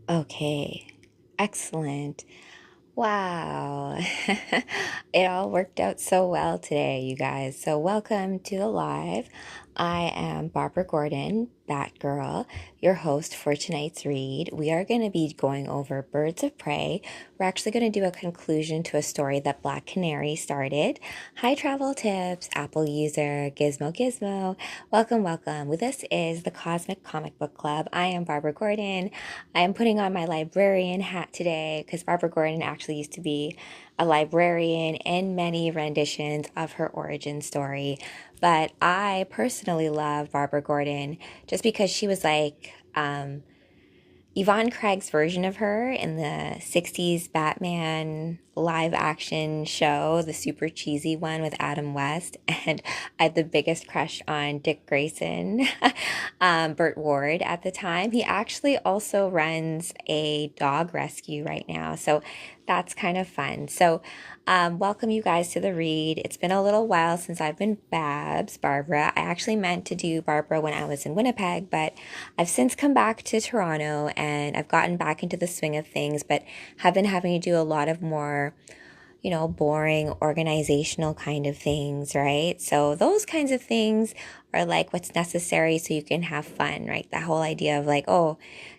Okay, excellent. Wow. It all worked out so well today, you guys. So, welcome to the live. I am Barbara Gordon, Batgirl, your host for tonight's read. We are going to be going over Birds of Prey. We're actually going to do a conclusion to a story that Black Canary started. Hi, travel tips, Apple user, Gizmo Gizmo. Welcome, welcome. This is the Cosmic Comic Book Club. I am Barbara Gordon. I am putting on my librarian hat today because Barbara Gordon actually used to be a librarian in many renditions of her origin story. But I personally love Barbara Gordon just because she was like Yvonne Craig's version of her in the 60s Batman live action show, the super cheesy one with Adam West. And I had the biggest crush on Dick Grayson, Burt Ward at the time. He actually also runs a dog rescue right now. So that's kind of fun. So, welcome you guys to the read. It's been a little while since I've been Barbara. I actually meant to do Barbara when I was in Winnipeg, but I've since come back to Toronto and I've gotten back into the swing of things, but have been having to do a lot of more boring organizational kind of things, right? So those kinds of things are like what's necessary so you can have fun, right? The whole idea of like, oh,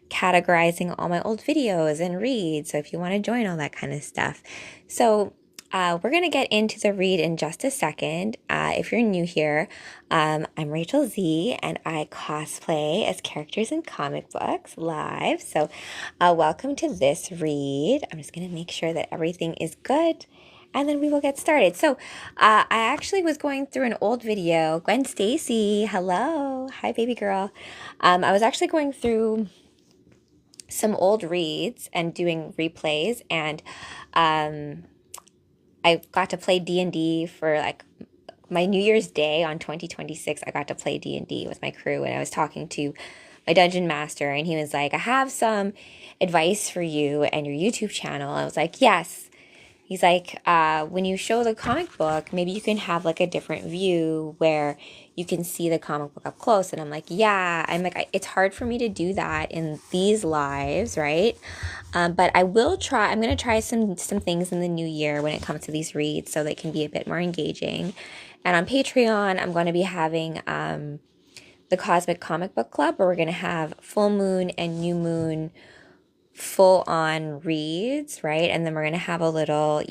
categorizing all my old videos and reads. So if you want to join all that kind of stuff. So we're going to get into the read in just a second. If you're new here, I'm Rachel Z and I cosplay as characters in comic books live. So welcome to this read. I'm just going to make sure that everything is good and then we will get started. So I actually was going through an old video. Gwen Stacy, hello. Hi, baby girl. I was actually going through some old reads and doing replays, and I got to play D&D for like my New Year's Day on 2026. I got to play D&D with my crew, and I was talking to my dungeon master, and he was like, I have some advice for you and your YouTube channel. I was like, yes. He's like, when you show the comic book, maybe you can have like a different view where you can see the comic book up close. And I'm like, yeah. I'm like, it's hard for me to do that in these lives, right? But I will try. I'm going to try some things in the new year when it comes to these reads so they can be a bit more engaging. And on Patreon, I'm going to be having the Cosmic Comic Book Club, where we're going to have full moon and new moon full on reads, right? And then we're going to have a little,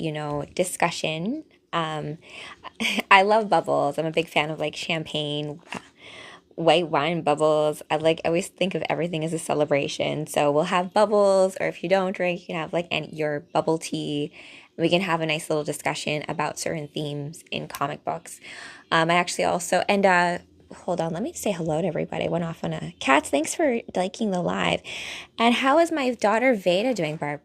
discussion. I love bubbles. I'm a big fan of like champagne, white wine bubbles. I always think of everything as a celebration. So we'll have bubbles, or if you don't drink, you can have like your bubble tea. We can have a nice little discussion about certain themes in comic books. I actually also, and hold on, let me say hello to everybody. I went off on a Cats. Thanks for liking the live. And how is my daughter Veda doing, Barb?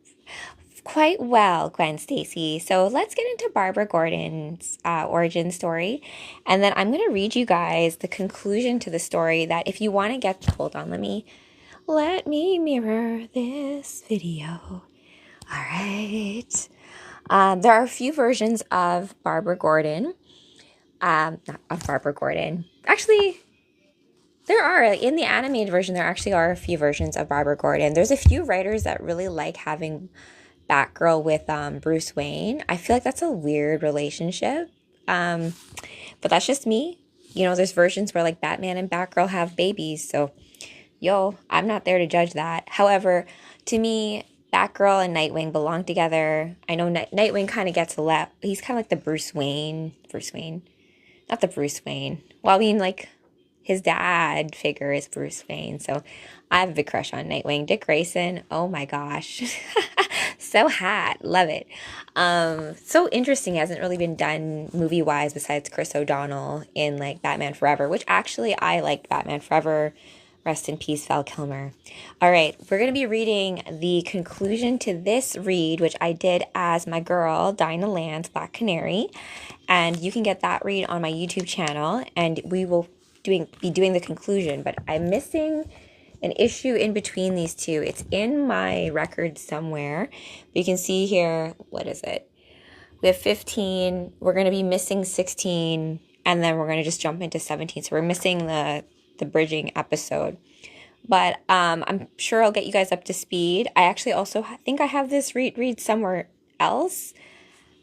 Quite well, Gwen Stacy. So let's get into Barbara Gordon's origin story. And then I'm going to read you guys the conclusion to the story that if you want to get, hold on, let me mirror this video. All right. There are a few versions of Barbara Gordon. Not of Barbara Gordon. Actually, there are, in the animated version, there actually are a few versions of Barbara Gordon. There's a few writers that really like having Batgirl with Bruce Wayne. I feel like that's a weird relationship. But that's just me. There's versions where like Batman and Batgirl have babies. So, I'm not there to judge that. However, to me, Batgirl and Nightwing belong together. I know Nightwing kind of gets a lot. He's kind of like the Bruce Wayne. Not the Bruce Wayne. Well, I mean, like, his dad figure is Bruce Wayne. So I have a big crush on Nightwing. Dick Grayson, oh my gosh. So hot. Love it. So interesting. Hasn't really been done movie-wise besides Chris O'Donnell in like Batman Forever, which actually I liked Batman Forever. Rest in peace, Val Kilmer. All right, we're going to be reading the conclusion to this read, which I did as my girl, Dinah Land's Black Canary. And you can get that read on my YouTube channel, and we will be doing the conclusion. But I'm missing an issue in between these two. It's in my record somewhere. But you can see here, what is it? We have 15. We're going to be missing 16, and then we're going to just jump into 17. So we're missing the bridging episode. But I'm sure I'll get you guys up to speed. I actually also think I have this read somewhere else,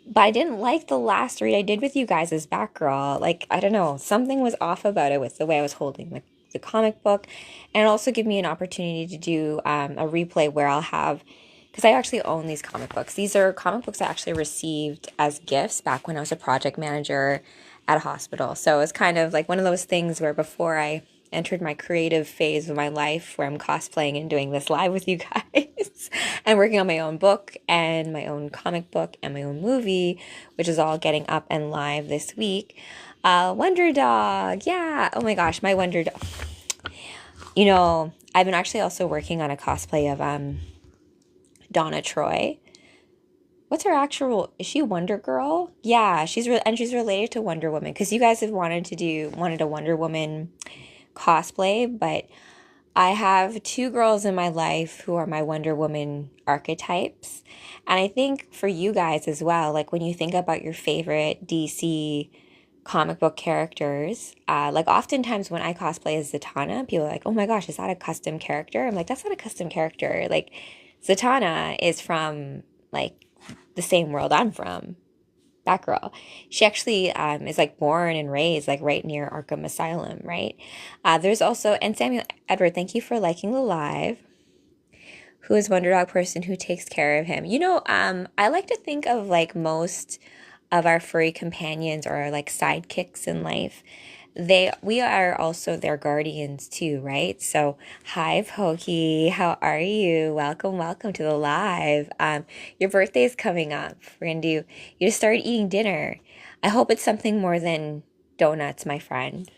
but I didn't like the last read I did with you guys as Batgirl. Like, I don't know, something was off about it with the way I was holding the comic book. And it also give me an opportunity to do a replay where I'll have, because I actually own these comic books. These are comic books I actually received as gifts back when I was a project manager at a hospital. So it's kind of like one of those things where before I entered my creative phase of my life where I'm cosplaying and doing this live with you guys and working on my own book and my own comic book and my own movie, which is all getting up and live this week. Wonder Dog. Yeah. Oh my gosh, my Wonder Dog. You know, I've been actually also working on a cosplay of Donna Troy. What's her actual? Is she Wonder Girl? Yeah, and she's related to Wonder Woman because you guys have wanted a Wonder Woman cosplay, but I have two girls in my life who are my Wonder Woman archetypes. And I think for you guys as well, like when you think about your favorite DC comic book characters, like oftentimes when I cosplay as Zatanna, people are like, oh my gosh, is that a custom character? I'm like, that's not a custom character. Like, Zatanna is from like the same world I'm from, Batgirl. She actually is like born and raised like right near Arkham Asylum, right? There's also, and Samuel Edward, thank you for liking the live. Who is Wonder Dog person who takes care of him? You know, I like to think of like most of our furry companions or like sidekicks in life. We are also their guardians too, right? So hi Pokey, how are you? Welcome to the live. Your birthday is coming up. We're gonna do you just started eating dinner. I hope it's something more than donuts, my friend.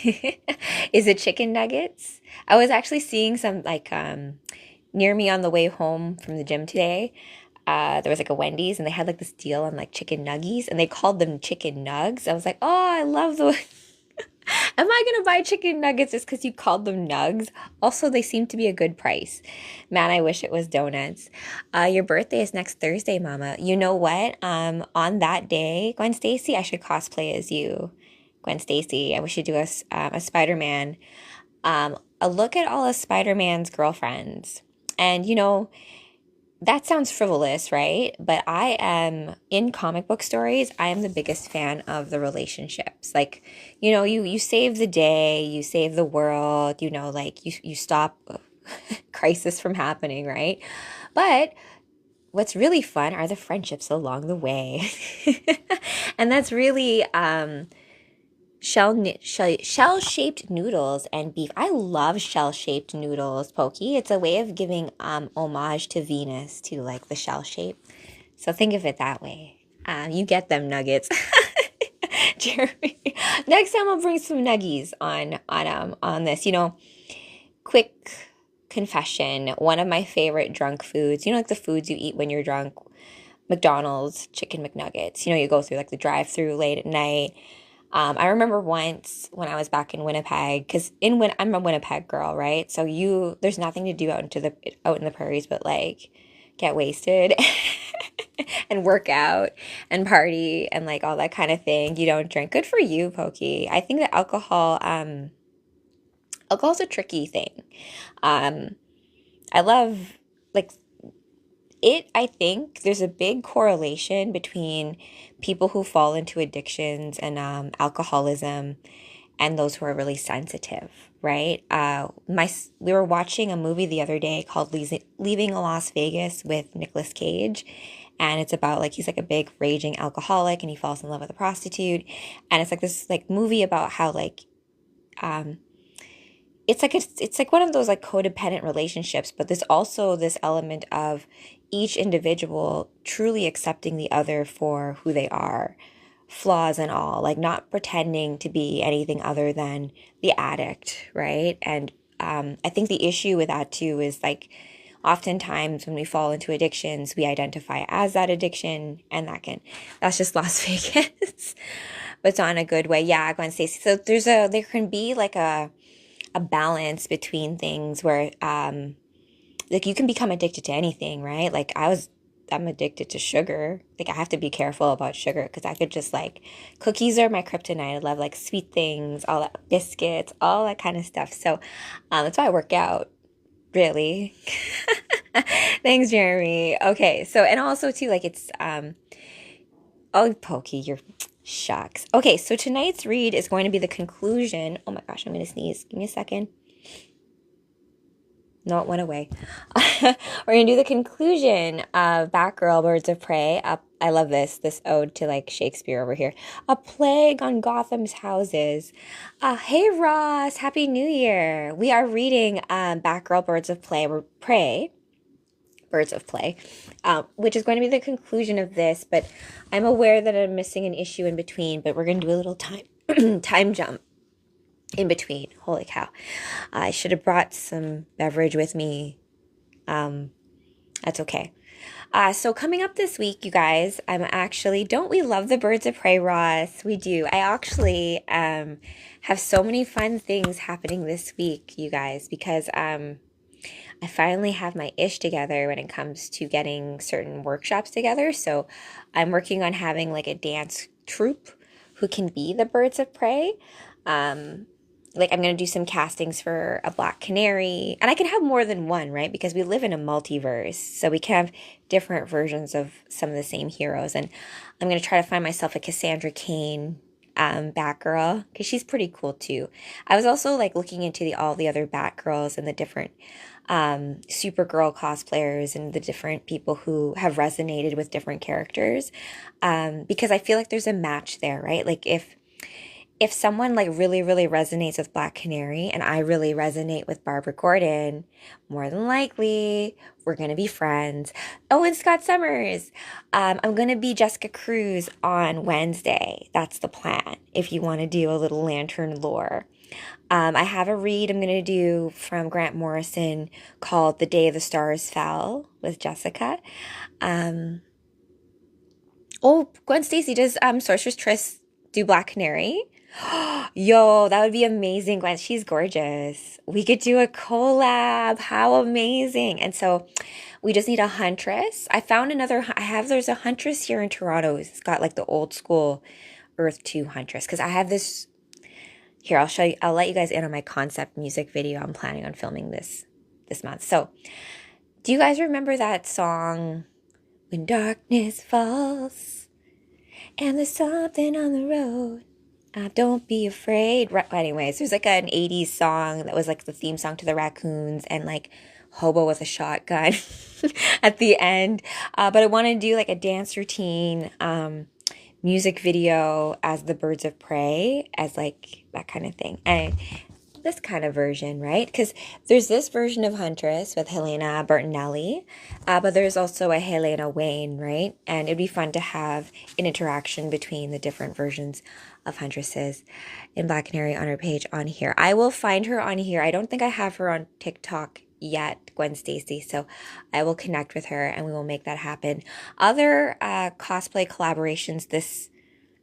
Is it chicken nuggets? I was actually seeing some like near me on the way home from the gym today. There was like a Wendy's and they had like this deal on like chicken nuggies and they called them chicken nugs. I was like, oh, I love the. Am I gonna buy chicken nuggets just because you called them nugs? Also, they seem to be a good price. Man, I wish it was donuts. Your birthday is next Thursday, Mama. You know what? On that day, Gwen Stacy, I should cosplay as you, Gwen Stacy. I wish you'd do a Spider-Man. A look at all of Spider-Man's girlfriends, and you know that sounds frivolous, right? But I am in comic book stories, I am the biggest fan of the relationships. Like, you know, you save the day, you save the world, you know, like you stop crisis from happening, right? But what's really fun are the friendships along the way. And that's really shell-shaped noodles and beef. I love shell-shaped noodles, Pokey. It's a way of giving homage to Venus, to like the shell shape. So think of it that way. You get them nuggets. Jeremy. Next time I'll bring some nuggies on this. You know, quick confession. One of my favorite drunk foods, you know, like the foods you eat when you're drunk, McDonald's chicken McNuggets. You know, you go through like the drive-through late at night. I remember once when I was back in Winnipeg, because I'm a Winnipeg girl, right? So there's nothing to do out in the prairies but like get wasted and work out and party and like all that kind of thing. You don't drink. Good for you, Pokey. I think that alcohol's a tricky thing. I love like I think there's a big correlation between people who fall into addictions and alcoholism and those who are really sensitive, right? We were watching a movie the other day called Leaving Las Vegas with Nicolas Cage. And it's about like he's like a big raging alcoholic and he falls in love with a prostitute. And it's like this like movie about how like it's like one of those like codependent relationships, but there's also this element of each individual truly accepting the other for who they are, flaws and all, like not pretending to be anything other than the addict, right? And I think the issue with that too is like oftentimes when we fall into addictions, we identify as that addiction, and that's just Las Vegas, but it's not in a good way. Yeah, Gwen Stacy. So there can be like a balance between things where like you can become addicted to anything, right? Like I'm addicted to sugar. Like I have to be careful about sugar because I could just like cookies are my kryptonite. I love like sweet things, all that biscuits, all that kind of stuff. So that's why I work out. Really. Thanks, Jeremy. Okay, so and also too, like it's oh Pokey, you're shucks. Okay, so tonight's read is going to be the conclusion. Oh my gosh, I'm gonna sneeze. Give me a second. No, it went away. We're gonna do the conclusion of Batgirl, Birds of Prey. I love this ode to like Shakespeare over here. A plague on Gotham's houses. Hey Ross, Happy New Year. We are reading Batgirl, Birds of Prey, Birds of Play, which is going to be the conclusion of this. But I'm aware that I'm missing an issue in between. But we're gonna do a little time jump in between. Holy cow. I should have brought some beverage with me. That's okay. So coming up this week, you guys, I'm actually, don't we love the Birds of Prey, Ross? We do. I actually have so many fun things happening this week, you guys, because I finally have my ish together when it comes to getting certain workshops together. So I'm working on having like a dance troupe who can be the Birds of Prey. Like I'm going to do some castings for a Black Canary, and I can have more than one, right? Because we live in a multiverse, so we can have different versions of some of the same heroes. And I'm going to try to find myself a Cassandra Cain Batgirl, because she's pretty cool too. I was also like looking into all the other Batgirls and the different Supergirl cosplayers and the different people who have resonated with different characters, because I feel like there's a match there, right? Like if someone like really, really resonates with Black Canary and I really resonate with Barbara Gordon, more than likely we're going to be friends. Oh, and Scott Summers. I'm going to be Jessica Cruz on Wednesday. That's the plan. If you want to do a little lantern lore. I have a read I'm going to do from Grant Morrison called The Day the Stars Fell with Jessica. Oh, Gwen Stacy, does Sorceress Triss do Black Canary? Yo, that would be amazing, Gwen. She's gorgeous. We could do a collab. How amazing. And so we just need a huntress. There's a huntress here in Toronto. It's got like the old school Earth 2 huntress. Because I have this, here, I'll show you, I'll let you guys in on my concept music video I'm planning on filming this month. So, do you guys remember that song, When Darkness Falls and There's Something on the Road? Don't be afraid. Anyways, there's like an 80s song that was like the theme song to the Raccoons and like Hobo with a Shotgun at the end. But I want to do like a dance routine, music video as the Birds of Prey, as like that kind of thing. And this kind of version, right? Because there's this version of Huntress with Helena Bertinelli, but there's also a Helena Wayne, right? And it'd be fun to have an interaction between the different versions of Huntresses in Black Canary on her page on here. I will find her on here. I don't think I have her on TikTok yet, Gwen Stacy, so I will connect with her and we will make that happen. Other cosplay collaborations this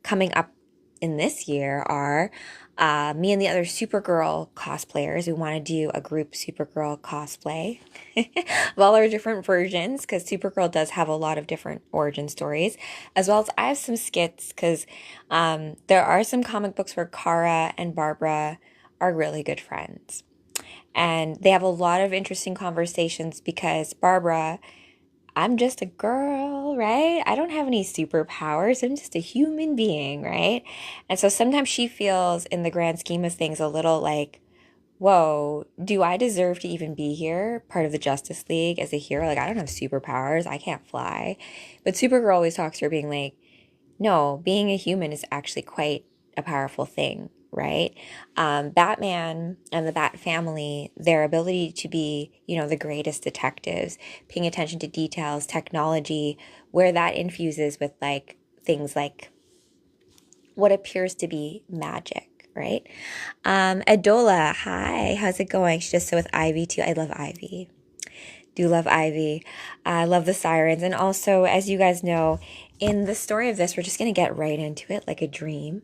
coming up in this year are me and the other Supergirl cosplayers. We want to do a group Supergirl cosplay of all our different versions, because Supergirl does have a lot of different origin stories, as well as I have some skits, because there are some comic books where Kara and Barbara are really good friends. And they have a lot of interesting conversations because Barbara, I'm just a girl, right? I don't have any superpowers. I'm just a human being, right? And so sometimes she feels, in the grand scheme of things, a little like, whoa, do I deserve to even be here, part of the Justice League as a hero? Like, I don't have superpowers. I can't fly. But Supergirl always talks to her being like, no, being a human is actually quite a powerful thing, right? Batman and the Bat family, their ability to be, the greatest detectives, paying attention to details, technology, where that infuses with like things like what appears to be magic, right? Adola, hi, how's it going? She's just so with Ivy too. I love Ivy. Do love Ivy. I love the sirens. And also, as you guys know, in the story of this, we're just going to get right into it like a dream.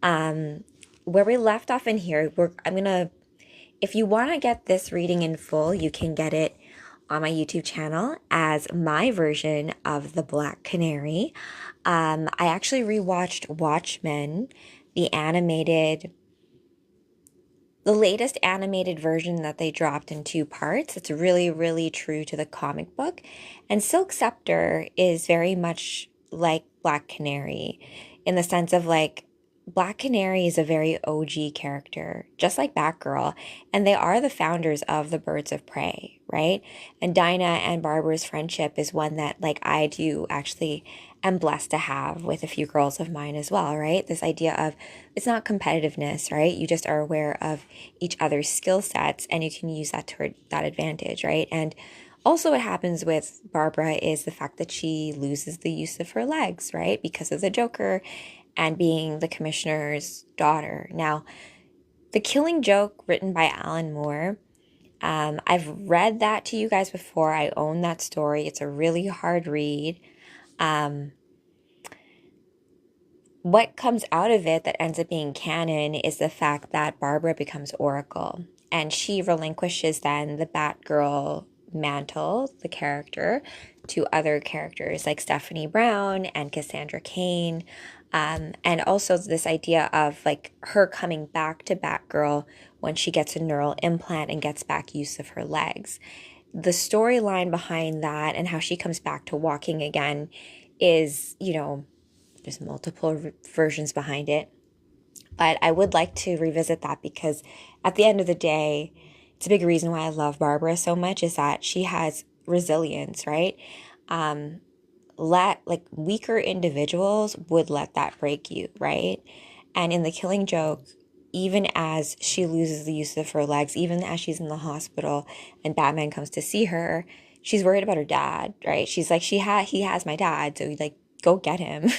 Where we left off in here, if you want to get this reading in full, you can get it on my YouTube channel as my version of the Black Canary. I actually rewatched Watchmen, the latest animated version that they dropped in 2 parts. It's really, really true to the comic book. And Silk Scepter is very much like Black Canary in the sense of like, Black Canary is a very OG character, just like Batgirl, and they are the founders of the Birds of Prey, right? And Dinah and Barbara's friendship is one that, like, I do actually am blessed to have with a few girls of mine as well, right? This idea of it's not competitiveness, right? You just are aware of each other's skill sets and you can use that toward that advantage, right? And also what happens with Barbara is the fact that she loses the use of her legs, right? Because of the Joker and being the commissioner's daughter. Now, The Killing Joke, written by Alan Moore, I've read that to you guys before. I own that story. It's a really hard read. What comes out of it that ends up being canon is the fact that Barbara becomes Oracle, and she relinquishes then the Batgirl mantle, the character, to other characters like Stephanie Brown and Cassandra Cain. And also this idea of like her coming back to Batgirl when she gets a neural implant and gets back use of her legs. The storyline behind that and how she comes back to walking again is, there's multiple versions behind it. But I would like to revisit that because at the end of the day, it's a big reason why I love Barbara so much is that she has resilience, right? Weaker individuals would let that break you, right? And in The Killing Joke, even as she loses the use of her legs, even as she's in the hospital and Batman comes to see her, she's worried about her dad, right? She's like, he has my dad, so like, go get him.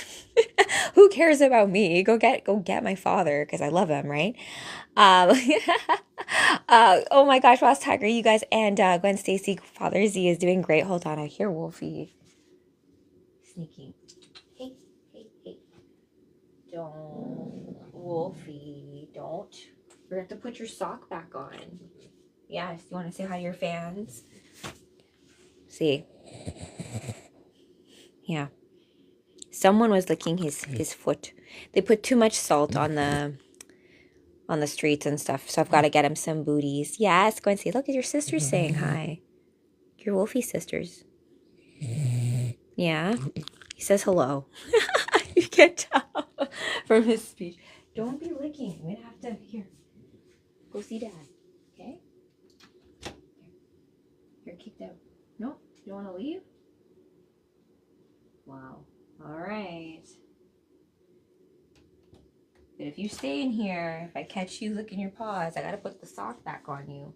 Who cares about me? Go get my father because I love him, right? Oh my gosh, Ross Tiger, you guys, and Gwen Stacy, Father Z is doing great. Hold on, I hear Wolfie sneaking. Hey. Don't. Wolfie, don't. We're going to have to put your sock back on. Yes, you want to say hi to your fans? See. Yeah. Someone was licking his foot. They put too much salt on the streets and stuff, so I've got to get him some booties. Yes, go and see. Look at your sisters saying hi. Your Wolfie sisters. Yeah. He says hello. You can tell from his speech. Don't be licking. We're gonna have to go see Dad. Okay? You're kicked out. No? You don't want to leave? Wow. All right. But if you stay in here, if I catch you licking your paws, I gotta put the sock back on you.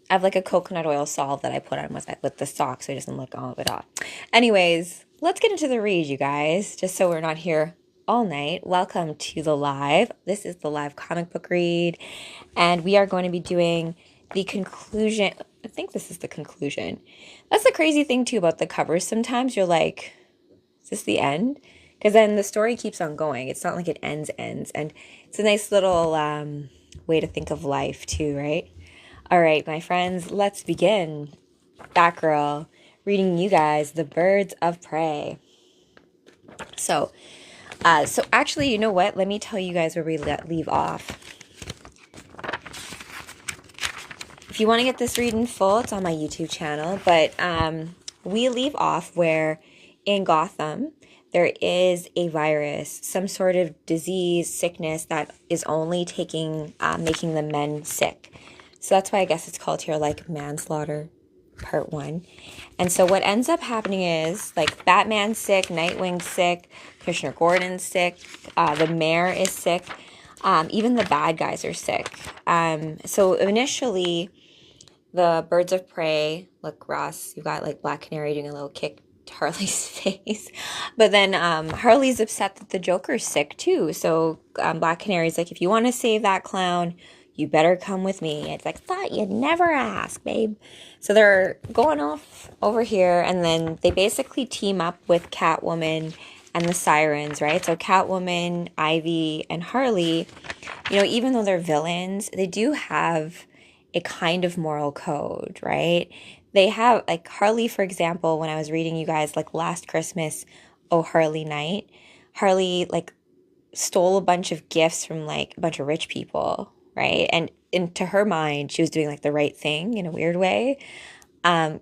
I have like a coconut oil salve that I put on with the sock so it doesn't lick all of it off. Anyways, let's get into the read, you guys, just so we're not here all night. Welcome to the live. This is the live comic book read, and we are going to be doing the conclusion. I think this is the conclusion. That's the crazy thing, too, about the covers. Sometimes you're like, is this the end? Because then the story keeps on going. It's not like it ends. And it's a nice little way to think of life, too, right? All right, my friends, let's begin. Batgirl, reading you guys The Birds of Prey. So actually, you know what? Let me tell you guys where we leave off. If you want to get this read in full, it's on my YouTube channel. But we leave off where in Gotham, there is a virus, some sort of disease, sickness that is only making the men sick. So that's why I guess it's called here like manslaughter part 1. And so what ends up happening is like Batman's sick, Nightwing's sick, Commissioner Gordon's sick, the mayor is sick, even the bad guys are sick. So initially the Birds of Prey, look Ross, you got like Black Canary doing a little kick to Harley's face. But then Harley's upset that the Joker's sick too. So Black Canary's like, if you want to save that clown, you better come with me. It's like, thought you'd never ask, babe. So they're going off over here, and then they basically team up with Catwoman and the Sirens, right? So Catwoman, Ivy, and Harley, even though they're villains, they do have a kind of moral code, right? They have, like, Harley, for example, when I was reading you guys, like, last Christmas, Oh Harley Night, Harley, like, stole a bunch of gifts from, like, a bunch of rich people, right? And into her mind, she was doing, like, the right thing in a weird way. Um,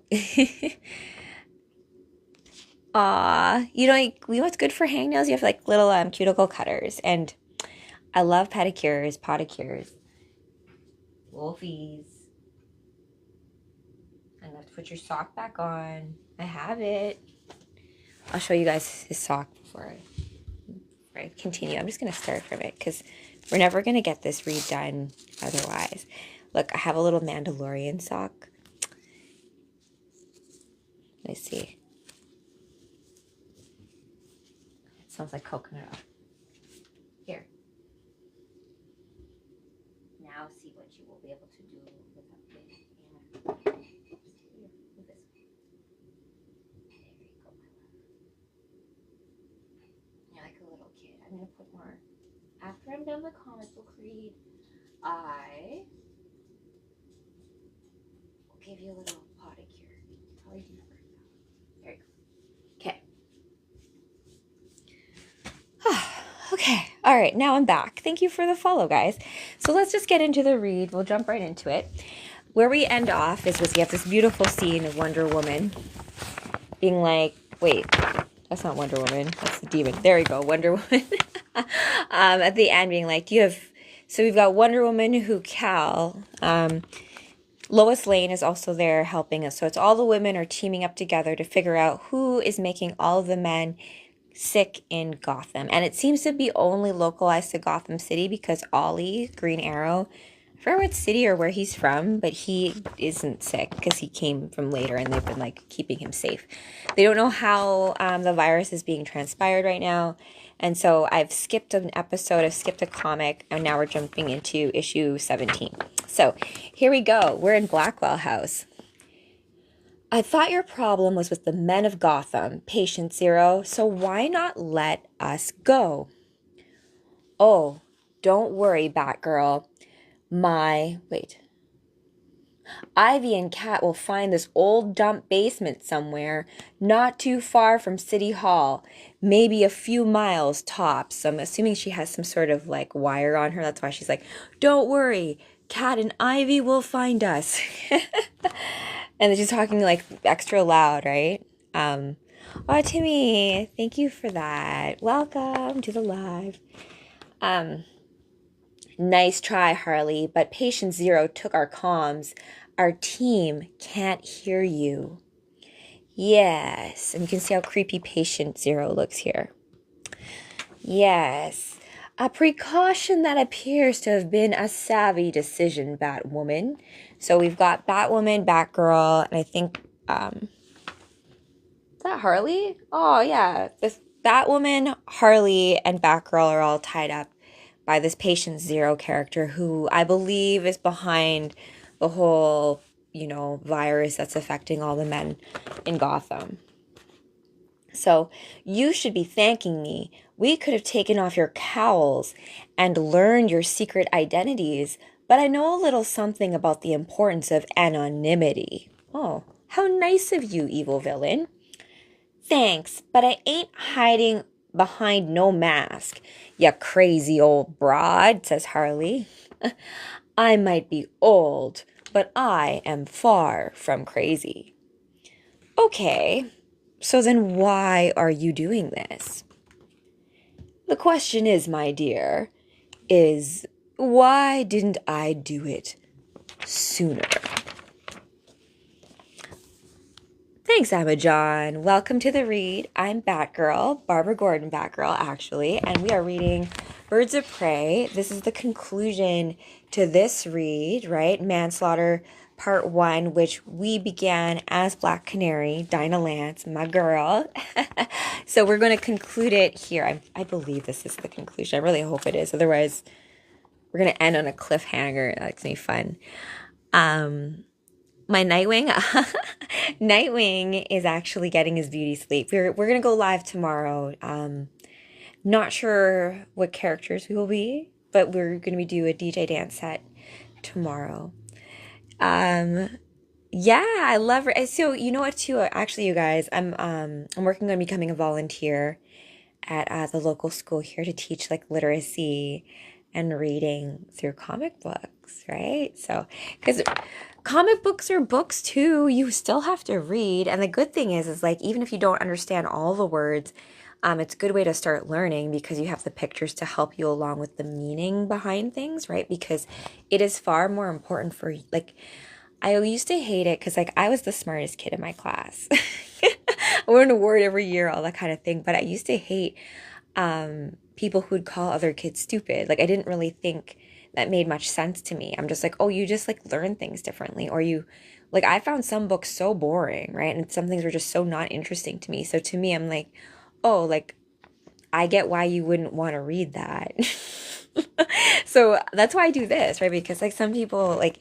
Aw, you know, like, what's good for hangnails? You have, like, little cuticle cutters. And I love pedicures, podicures, wolfies. And you have to put your sock back on. I have it. I'll show you guys his sock before I continue. I'm just going to start from it because we're never going to get this read done otherwise. Look, I have a little Mandalorian sock. Let's see. It smells like coconut oil. Here. Now see what you will be able to do with that thing. With this. There you go, my love. You're like a little kid. I'm going to put more. After I'm done the comic book read, I will give you a little pedicure. Probably do first. There you go. Okay. Okay. All right. Now I'm back. Thank you for the follow, guys. So let's just get into the read. We'll jump right into it. Where we end off is we have this beautiful scene of Wonder Woman being like, wait, that's not Wonder Woman. That's the demon. There we go. Wonder Woman. At the end being like, so we've got Wonder Woman who Lois Lane is also there helping us. So it's all the women are teaming up together to figure out who is making all of the men sick in Gotham. And it seems to be only localized to Gotham City because Ollie, Green Arrow, I forget what city or where he's from, but he isn't sick because he came from later and they've been like keeping him safe. They don't know how the virus is being transpired right now. And so I've skipped an episode, I've skipped a comic, and now we're jumping into issue 17. So here we go. We're in Blackwell House. I thought your problem was with the men of Gotham, Patient Zero, so why not let us go? Oh, don't worry, Batgirl. Ivy and Kat will find this old dump basement somewhere, not too far from City Hall, maybe a few miles tops. So I'm assuming she has some sort of like wire on her. That's why she's like, don't worry, Kat and Ivy will find us. And then she's talking like extra loud, right? Oh, Timmy, thank you for that. Welcome to the live. Nice try, Harley, but Patient Zero took our comms. Our team can't hear you. Yes, and you can see how creepy Patient Zero looks here. Yes, a precaution that appears to have been a savvy decision, Batwoman. So we've got Batwoman, Batgirl, and I think, is that Harley? Oh, yeah. This Batwoman, Harley, and Batgirl are all tied up by this Patient Zero character who I believe is behind the whole, virus that's affecting all the men in Gotham. So you should be thanking me. We could have taken off your cowls and learned your secret identities, but I know a little something about the importance of anonymity. Oh, how nice of you, evil villain. Thanks, but I ain't hiding behind no mask, ya crazy old broad, says Harley. I might be old, but I am far from crazy. Okay, so then why are you doing this? The question is, my dear, why didn't I do it sooner? Thanks, Emma John. Welcome to the read. I'm Batgirl, Barbara Gordon Batgirl, actually, and we are reading Birds of Prey. This is the conclusion to this read, right? Manslaughter Part 1, which we began as Black Canary, Dinah Lance, my girl. So we're going to conclude it here. I believe this is the conclusion. I really hope it is. Otherwise, we're going to end on a cliffhanger. That's going to be fun. My Nightwing, Nightwing is actually getting his beauty sleep. We're going to go live tomorrow. Not sure what characters we will be, but we're going to do a DJ dance set tomorrow. Um, yeah, I love it. So you know what too? Actually, you guys, I'm working on becoming a volunteer at the local school here to teach like literacy and reading through comic books, right? So, because comic books are books too, you still have to read. And the good thing is like even if you don't understand all the words, it's a good way to start learning because you have the pictures to help you along with the meaning behind things, right? Because it is far more important for like I used to hate it because like I was the smartest kid in my class. I won an award every year, all that kind of thing. But I used to hate people who'd call other kids stupid. Like I didn't really think that made much sense to me. I'm just like, oh, you just like learn things differently, or you like I found some books so boring, right? And some things were just so not interesting to me. So to me, I'm like, oh, like I get why you wouldn't want to read that. So that's why I do this, right? Because like some people like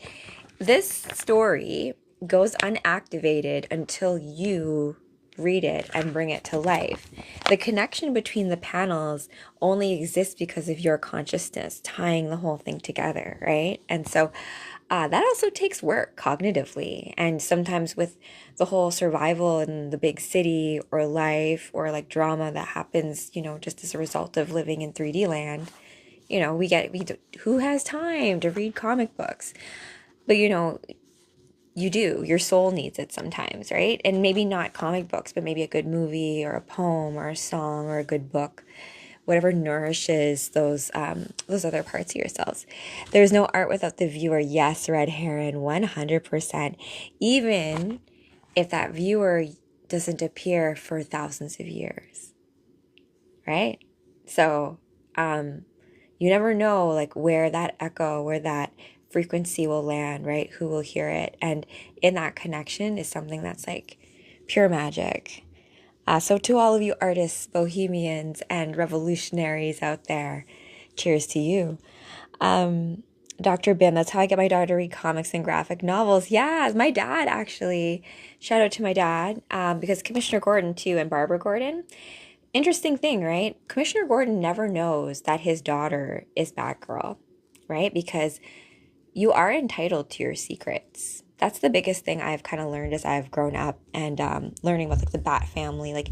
this story goes unactivated until you read it and bring it to life. The connection between the panels only exists because of your consciousness tying the whole thing together, right? And so that also takes work cognitively. And sometimes with the whole survival in the big city or life or like drama that happens, just as a result of living in 3D land, who has time to read comic books? But you do. Your soul needs it sometimes, right? And maybe not comic books, but maybe a good movie or a poem or a song or a good book, whatever nourishes those other parts of yourselves. There's no art without the viewer. Yes, Red Heron, 100%. Even if that viewer doesn't appear for thousands of years, right? So, you never know like where that echo, where that frequency will land, right? Who will hear it? And in that connection is something that's like pure magic. So to all of you artists, bohemians, and revolutionaries out there, cheers to you. Dr. Bim, that's how I get my daughter to read comics and graphic novels. Yeah, my dad actually. Shout out to my dad, because Commissioner Gordon too, and Barbara Gordon. Interesting thing, right? Commissioner Gordon never knows that his daughter is Batgirl, right? Because you are entitled to your secrets. That's the biggest thing I've kind of learned as I've grown up and learning about like the Bat family. Like,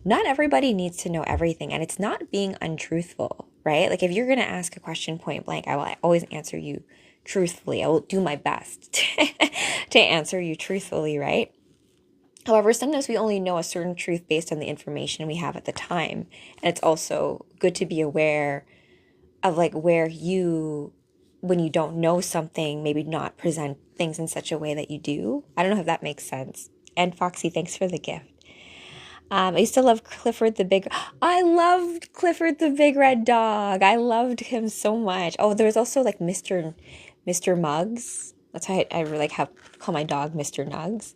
not everybody needs to know everything, and it's not being untruthful, right? Like, if you're gonna ask a question point blank, I will always answer you truthfully. I will do my best to answer you truthfully, right? However, sometimes we only know a certain truth based on the information we have at the time. And it's also good to be aware of like where you, when you don't know something, maybe not present things in such a way that you do. I don't know if that makes sense. And Foxy, thanks for the gift. I used to love Clifford the Big. I loved Clifford the Big Red Dog. I loved him so much. Oh, there was also like Mr. Muggs. That's how I really like call my dog Mr. Nugs.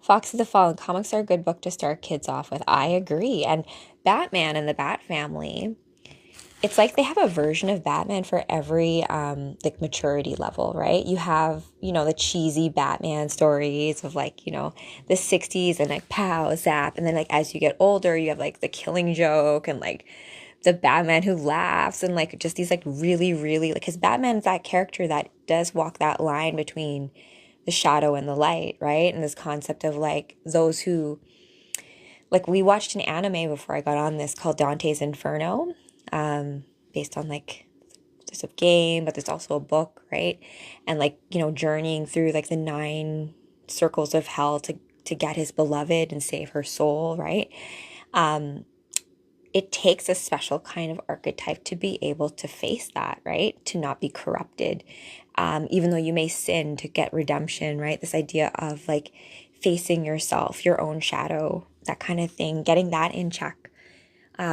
Fox of the Fallen comics are a good book to start kids off with. I agree. And Batman and the Bat family, it's like they have a version of Batman for every like maturity level, right? You have, the cheesy Batman stories of like, the 60s and like pow, zap. And then like as you get older, you have like the Killing Joke and like the Batman who laughs and like just these like really, really like, because Batman's that character that does walk that line between the shadow and the light, right? And this concept of like those who, like we watched an anime before I got on this called Dante's Inferno, based on like there's a game, but there's also a book, right? And like journeying through like the 9 circles of hell to get his beloved and save her soul, right? It takes a special kind of archetype to be able to face that, right? To not be corrupted, even though you may sin to get redemption, right? This idea of like facing yourself, your own shadow, that kind of thing, getting that in check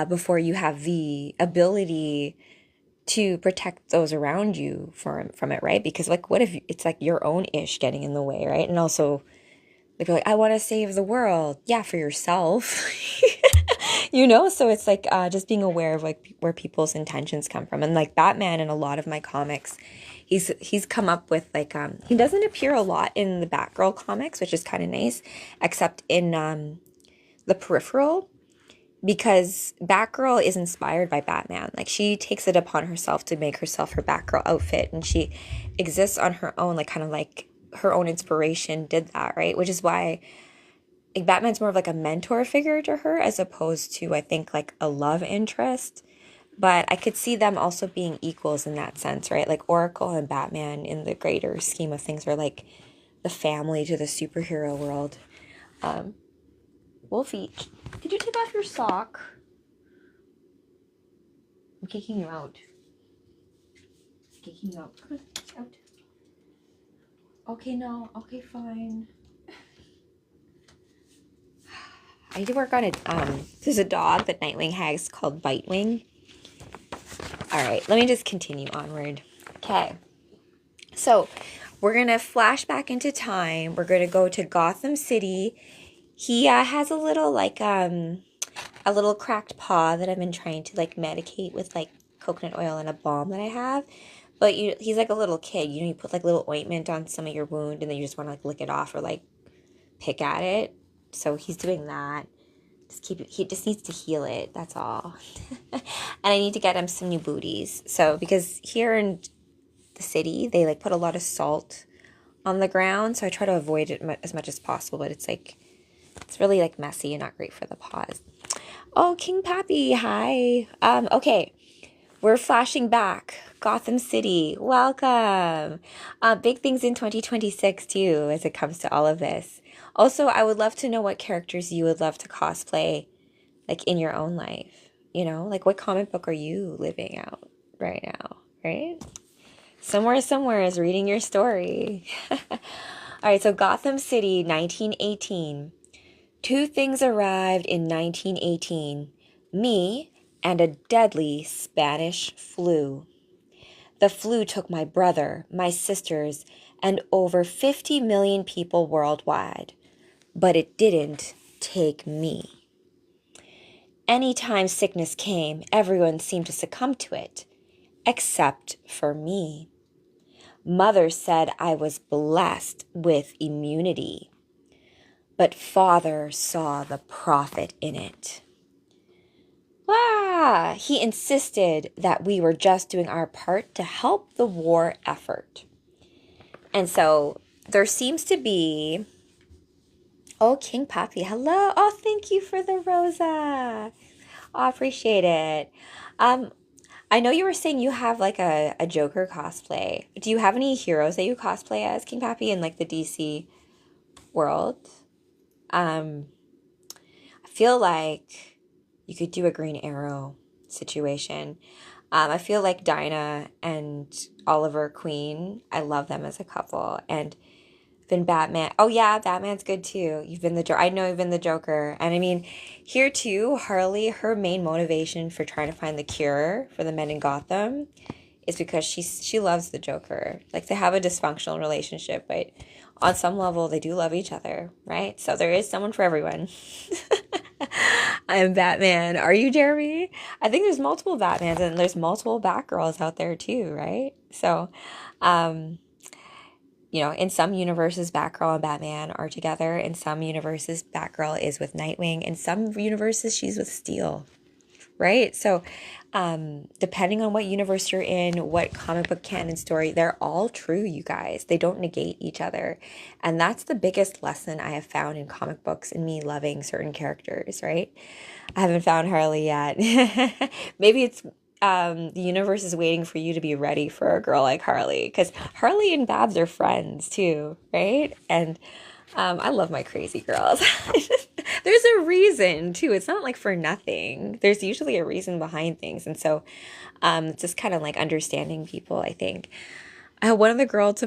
before you have the ability to protect those around you from it, right? Because like, what if it's like your own ish getting in the way, right? And also, like, I want to save the world. Yeah, for yourself. So it's like just being aware of like where people's intentions come from. And like Batman in a lot of my comics, he's come up with like he doesn't appear a lot in the Batgirl comics, which is kind of nice, except in the peripheral, because Batgirl is inspired by Batman. Like she takes it upon herself to make herself her Batgirl outfit, and she exists on her own, like kind of like her own inspiration did that, right? Which is why like Batman's more of like a mentor figure to her as opposed to, I think, like a love interest. But I could see them also being equals in that sense, right? Like Oracle and Batman in the greater scheme of things are like the family to the superhero world. Wolfie, did you take off your sock? I'm kicking you out. Kicking you out. Come on, out. Okay, no. Okay, fine. I need to work on it. There's a dog that Nightwing has called Bitewing. All right, let me just continue onward. Okay. So we're going to flash back into time. We're going to go to Gotham City. He has a little like a little cracked paw that I've been trying to like medicate with like coconut oil and a balm that I have. But he's like a little kid. You know, you put like little ointment on some of your wound and then you just want to like lick it off or like pick at it. So he's doing that. He just needs to heal it. That's all. And I need to get him some new booties. So because here in the city, they like put a lot of salt on the ground. So I try to avoid it as much as possible. But it's like, it's really like messy and not great for the paws. Oh, King Pappy, hi. Okay. We're flashing back. Gotham City, welcome. Big things in 2026 too, as it comes to all of this. Also, I would love to know what characters you would love to cosplay, like in your own life. You know, like what comic book are you living out right now, right? Somewhere is reading your story. All right, so Gotham City, 1918. Two things arrived in 1918. Me and a deadly Spanish flu. The flu took my brother, my sisters, and over 50 million people worldwide. But it didn't take me. Anytime sickness came, everyone seemed to succumb to it, except for me. Mother said I was blessed with immunity, but Father saw the profit in it. He insisted that we were just doing our part to help the war effort. And so there seems to be... Oh, King Pappy, hello. Oh, thank you for the Rosa. Oh, I appreciate it. I know you were saying you have like a Joker cosplay. Do you have any heroes that you cosplay as, King Pappy, in like the DC world? I feel like you could do a Green Arrow situation. I feel like Dinah and Oliver Queen, I love them as a couple. And been Batman. Oh yeah, Batman's good too. You've been the Joker. I know you've been the Joker. And I mean, here too, Harley, her main motivation for trying to find the cure for the men in Gotham is because she loves the Joker. Like they have a dysfunctional relationship, but on some level they do love each other, right? So there is someone for everyone. I am Batman. Are you, Jeremy? I think there's multiple Batmans and there's multiple Batgirls out there too, right? So, you know, in some universes, Batgirl and Batman are together. In some universes, Batgirl is with Nightwing. In some universes, she's with Steel, right? So, depending on what universe you're in, what comic book canon story, they're all true, you guys. They don't negate each other. And that's the biggest lesson I have found in comic books and me loving certain characters, right? I haven't found Harley yet. Maybe it's the universe is waiting for you to be ready for a girl like Harley, because Harley and Babs are friends too, right? And I love my crazy girls. There's a reason too. It's not like for nothing. There's usually a reason behind things, and so it's just kind of like understanding people, I think. One of the girls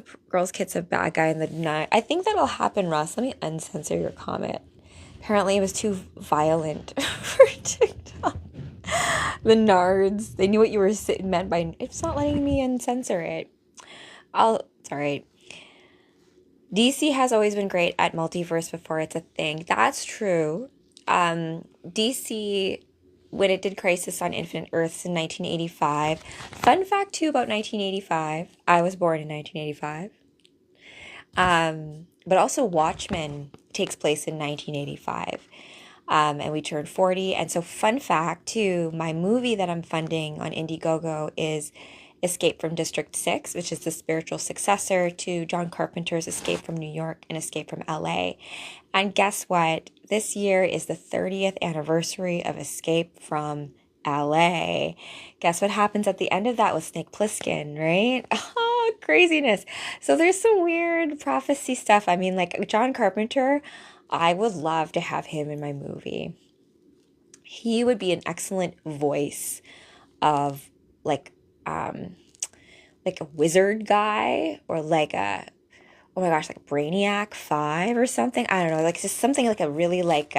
kits a bad guy in the night. I think that'll happen, Russ. Let me uncensor your comment. Apparently, it was too violent for TikTok. The nards, they knew what you were meant by. It's not letting me uncensor it. It's all right. DC has always been great at multiverse before it's a thing. That's true. DC, when it did Crisis on Infinite Earths in 1985. Fun fact too about 1985. I was born in 1985. But also Watchmen takes place in 1985. And we turned 40. And so fun fact too, my movie that I'm funding on Indiegogo is Escape from District 6, which is the spiritual successor to John Carpenter's Escape from New York and Escape from LA. And guess what? This year is the 30th anniversary of Escape from LA. Guess what happens at the end of that with Snake Plissken, right? Oh, craziness. So there's some weird prophecy stuff. I mean, like John Carpenter, I would love to have him in my movie. He would be an excellent voice of like like a wizard guy, or like a, oh my gosh, like Brainiac 5 or something. I don't know, like just something like a really like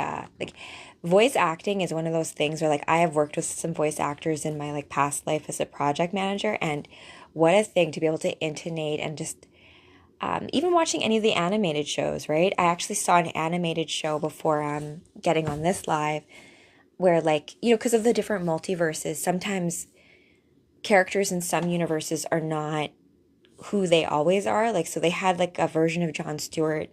voice acting is one of those things where like I have worked with some voice actors in my like past life as a project manager, and what a thing to be able to intonate and just even watching any of the animated shows, right? I actually saw an animated show before getting on this live where, like, you know, because of the different multiverses, sometimes characters in some universes are not who they always are. Like, so they had like a version of Jon Stewart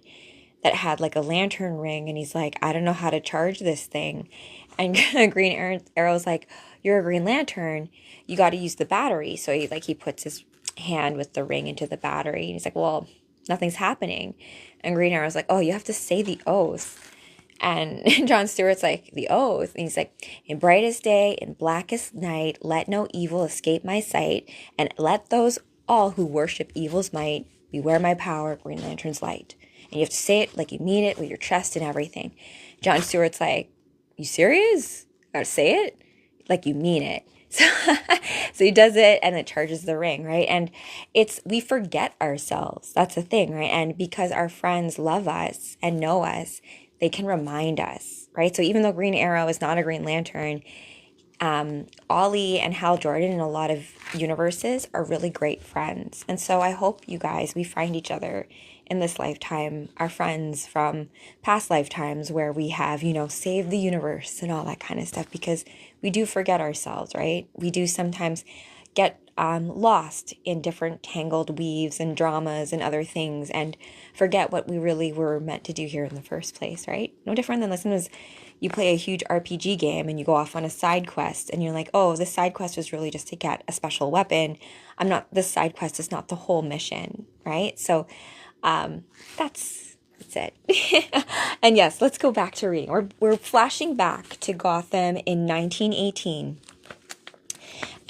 that had like a lantern ring, and he's like, I don't know how to charge this thing. And Green Arrow's like, you're a Green Lantern, you got to use the battery. So he puts his hand with the ring into the battery, and he's like, well, nothing's happening. And Green Arrow's like, oh, you have to say the oath. And Jon Stewart's like, the oath. And he's like, in brightest day, in blackest night, let no evil escape my sight, and let those all who worship evil's might beware my power, Green Lantern's light. And you have to say it like you mean it with your chest and everything. Jon Stewart's like, you serious? Gotta say it like you mean it. So he does it, and it charges the ring, right? And we forget ourselves. That's the thing, right? And because our friends love us and know us, they can remind us, right? So even though Green Arrow is not a Green Lantern, Ollie and Hal Jordan in a lot of universes are really great friends. And so I hope you guys, we find each other in this lifetime, our friends from past lifetimes where we have, you know, saved the universe and all that kind of stuff, because we do forget ourselves, right? We do sometimes get lost in different tangled weaves and dramas and other things, and forget what we really were meant to do here in the first place, right? No different than sometimes you play a huge RPG game and you go off on a side quest and you're like, oh, this side quest was really just to get a special weapon. This side quest is not the whole mission, right? So that's it. And yes, let's go back to reading. We're flashing back to Gotham in 1918.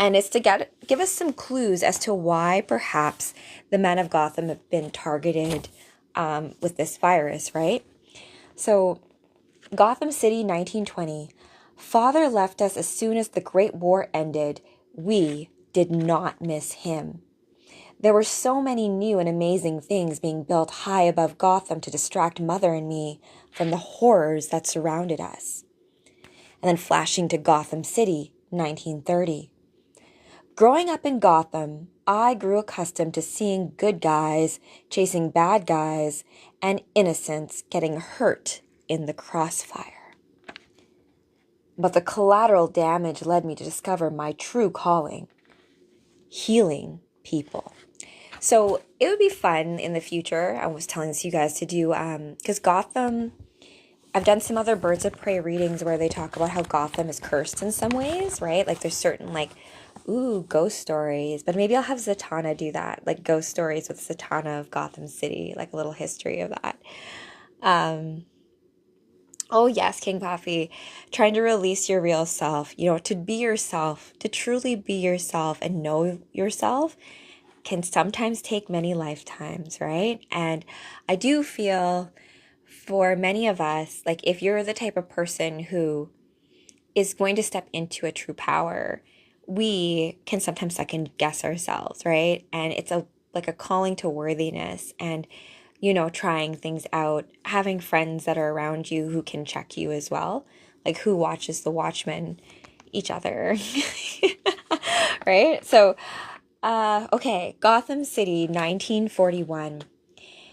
And it's to give us some clues as to why perhaps the men of Gotham have been targeted with this virus, right? So, Gotham City, 1920. Father left us as soon as the Great War ended. We did not miss him. There were so many new and amazing things being built high above Gotham to distract Mother and me from the horrors that surrounded us. And then flashing to Gotham City, 1930. Growing up in Gotham, I grew accustomed to seeing good guys chasing bad guys and innocents getting hurt in the crossfire. But the collateral damage led me to discover my true calling, healing people. So it would be fun in the future, I was telling this to you guys, to do, because Gotham, I've done some other Birds of Prey readings where they talk about how Gotham is cursed in some ways, right? Like there's certain like, ghost stories, but maybe I'll have Zatanna do that, like ghost stories with Zatanna of Gotham City, like a little history of that. Oh yes, King Puffy, trying to release your real self, you know, to be yourself, to truly be yourself and know yourself can sometimes take many lifetimes, right? And I do feel for many of us, like if you're the type of person who is going to step into a true power, we can sometimes second guess ourselves, right? And it's like a calling to worthiness, and you know, trying things out, having friends that are around you who can check you as well, like who watches the Watchmen, each other. Right? So okay, Gotham City, 1941.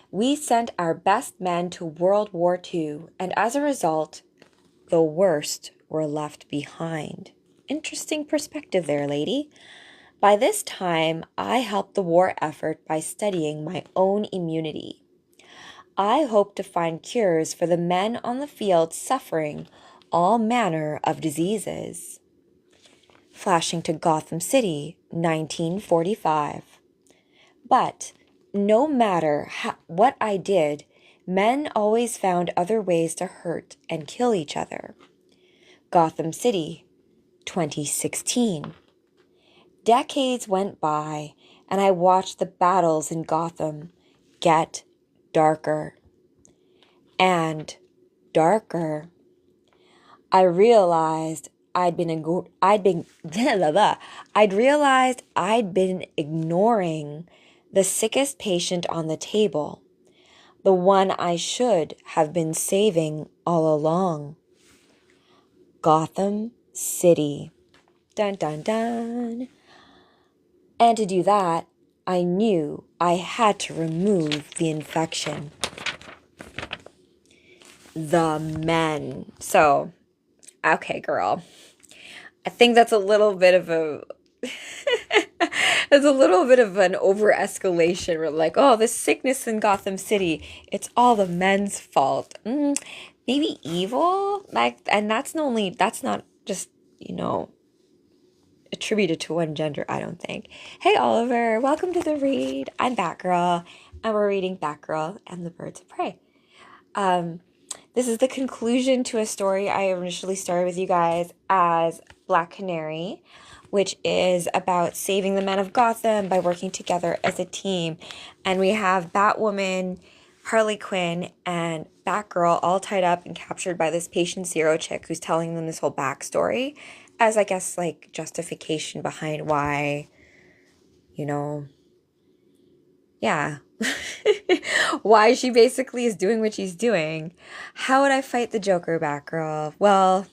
We sent our best men to World War II, and as a result, the worst were left behind. Interesting perspective there, lady. By this time, I helped the war effort by studying my own immunity. I hope to find cures for the men on the field suffering all manner of diseases. flashing to Gotham City, 1945. But no matter what I did, men always found other ways to hurt and kill each other. Gotham City, 2016. Decades went by, and I watched the battles in Gotham get darker and darker. I realized I'd been ignoring the sickest patient on the table, the one I should have been saving all along. Gotham City. Dun dun dun. And to do that, I knew I had to remove the infection. The men. So, okay, girl. I think that's a little bit of a it's a little bit of an over-escalation. We're like, oh, the sickness in Gotham City, it's all the men's fault. Maybe evil? Like, and that's not just, attributed to one gender, I don't think. Hey, Oliver, welcome to the read. I'm Batgirl, and we're reading Batgirl and the Birds of Prey. This is the conclusion to a story I initially started with you guys as Black Canary, which is about saving the men of Gotham by working together as a team. And we have Batwoman, Harley Quinn, and Batgirl all tied up and captured by this patient zero chick who's telling them this whole backstory as, I guess, like, justification behind why, why she basically is doing what she's doing. How would I fight the Joker, Batgirl? Well,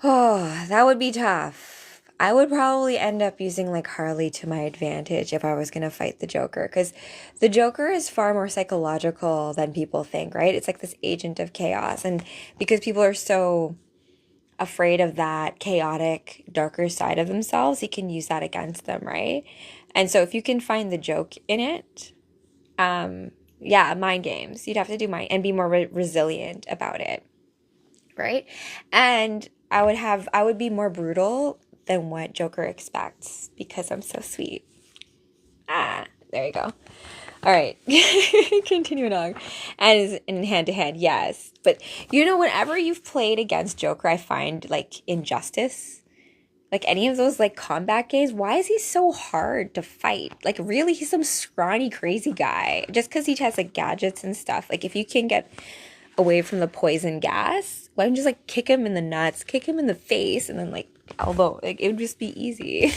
that would be tough. I would probably end up using, like, Harley to my advantage if I was going to fight the Joker, because the Joker is far more psychological than people think, right? It's like this agent of chaos, and because people are so afraid of that chaotic, darker side of themselves, he can use that against them, right? And so if you can find the joke in it, mind games. You'd have to do mind and be more resilient about it, right? And I would be more brutal than what Joker expects because I'm so sweet. There you go. All right, continuing on. And is in hand-to-hand, yes. But, whenever you've played against Joker, I find, like, Injustice, like, any of those, like, combat games, why is he so hard to fight? Like, really, he's some scrawny, crazy guy. Just because he has, like, gadgets and stuff. Like, if you can get away from the poison gas, why don't you just, like, kick him in the nuts, kick him in the face, and then, like, elbow. Like, it would just be easy.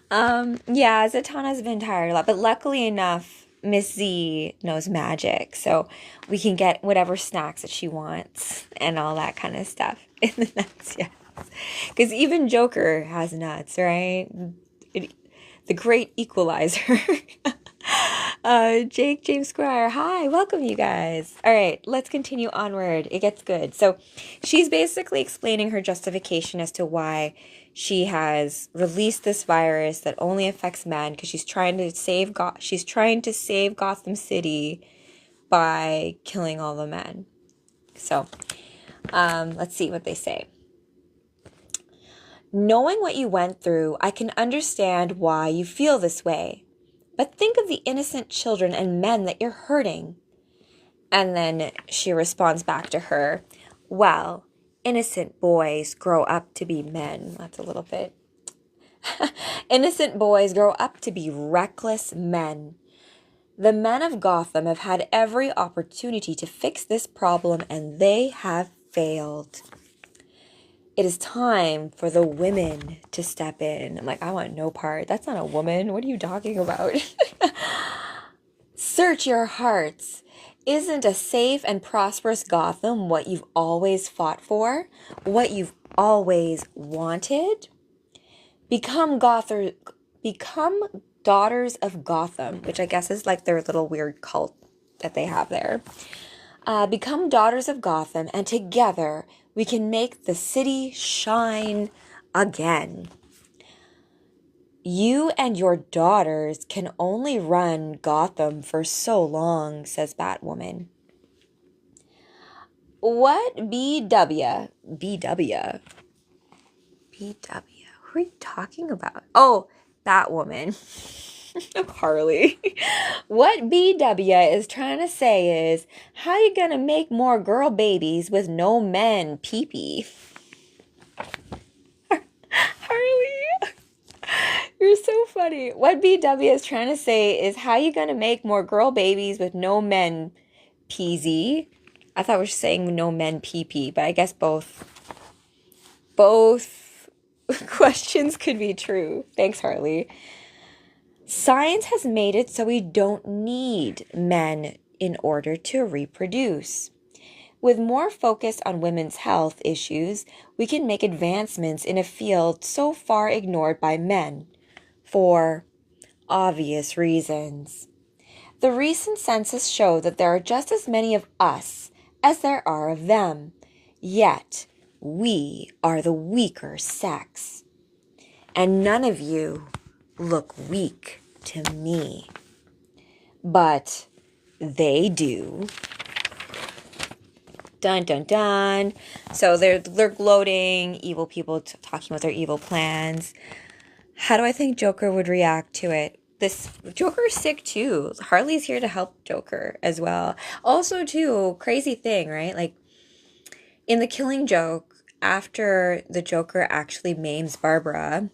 Zatanna's been tired a lot, but luckily enough, Miss Z knows magic, so we can get whatever snacks that she wants and all that kind of stuff in the nuts, yes. Because even Joker has nuts, right? The great equalizer. Jake James Squire, hi, welcome you guys. All right, let's continue onward. It gets good. So she's basically explaining her justification as to why she has released this virus that only affects men because she's trying to save Gotham City by killing all the men. So, let's see what they say. Knowing what you went through, I can understand why you feel this way. But think of the innocent children and men that you're hurting. And then she responds back to her, well, innocent boys grow up to be men. That's a little bit. Innocent boys grow up to be reckless men. The men of Gotham have had every opportunity to fix this problem, and they have failed. It is time for the women to step in. I'm like, I want no part. That's not a woman. What are you talking about? Search your hearts. Isn't a safe and prosperous Gotham what you've always fought for? What you've always wanted? Become daughters of Gotham, which I guess is like their little weird cult that they have there. Become daughters of Gotham, and together we can make the city shine again. You and your daughters can only run Gotham for so long, says Batwoman. What BW? BW? BW. Who are you talking about? Oh, Batwoman. Harley. What BW is trying to say is, how you gonna make more girl babies with no men pee-pee? Harley, you're so funny. What BW is trying to say is, how you gonna make more girl babies with no men PZ? I thought we were saying no men pee-pee, but I guess both questions could be true. Thanks, Harley. Science has made it so we don't need men in order to reproduce. With more focus on women's health issues, we can make advancements in a field so far ignored by men, for obvious reasons. The recent census showed that there are just as many of us as there are of them, yet we are the weaker sex. And none of you look weak to me. But they do. Dun dun dun. So they're gloating, evil people talking about their evil plans. How do I think Joker would react to it? This Joker's sick too. Harley's here to help Joker as well. Also too, crazy thing, right? Like in The Killing Joke, after the Joker actually maims Barbara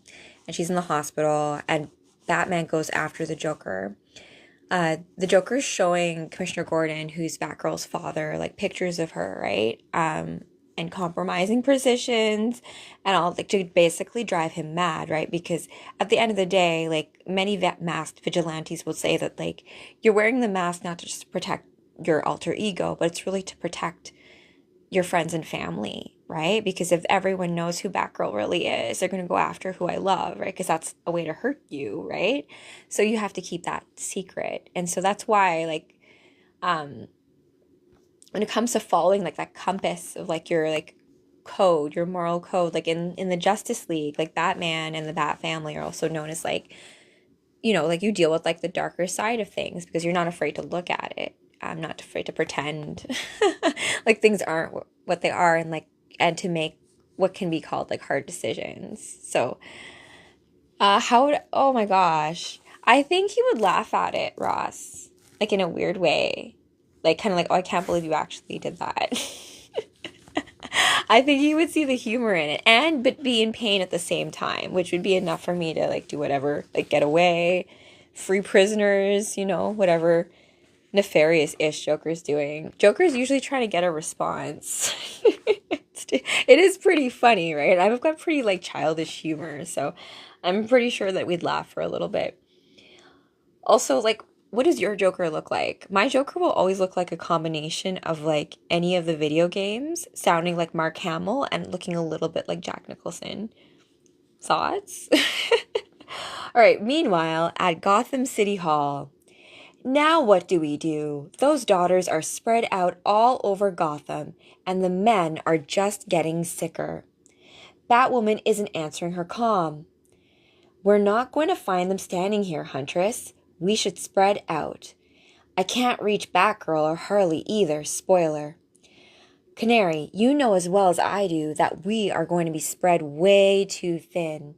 and she's in the hospital and Batman goes after the Joker, the Joker's showing Commissioner Gordon, who's Batgirl's father, like pictures of her, right? And compromising positions and all, like, to basically drive him mad, right? Because at the end of the day, like, many masked vigilantes will say that, like, you're wearing the mask not to just protect your alter ego, but it's really to protect your friends and family, right? Because if everyone knows who Batgirl really is, they're going to go after who I love, right? Because that's a way to hurt you, right? So you have to keep that secret. And so that's why, like, when it comes to following, like, that compass of, like, your, like, code, your moral code, like, in the Justice League, like, Batman and the Bat family are also known as, like, you know, like, you deal with, like, the darker side of things because you're not afraid to look at it. I'm not afraid to pretend like things aren't what they are, and, like, and to make what can be called, like, hard decisions. So oh my gosh, I think he would laugh at it, Ross, like, in a weird way, like, kind of like, oh, I can't believe you actually did that. I think he would see the humor in it but be in pain at the same time, which would be enough for me to, like, do whatever, like, get away, free prisoners, you know, whatever nefarious-ish Joker's doing. Joker's usually trying to get a response. It is pretty funny, right? I've got pretty, like, childish humor, so I'm pretty sure that we'd laugh for a little bit. Also, like, what does your Joker look like? My Joker will always look like a combination of, like, any of the video games, sounding like Mark Hamill and looking a little bit like Jack Nicholson. Thoughts? All right, meanwhile, at Gotham City Hall, now what do? Those daughters are spread out all over Gotham, and the men are just getting sicker. Batwoman isn't answering her comm. We're not going to find them standing here, Huntress. We should spread out. I can't reach Batgirl or Harley either, spoiler. Canary, you know as well as I do that we are going to be spread way too thin.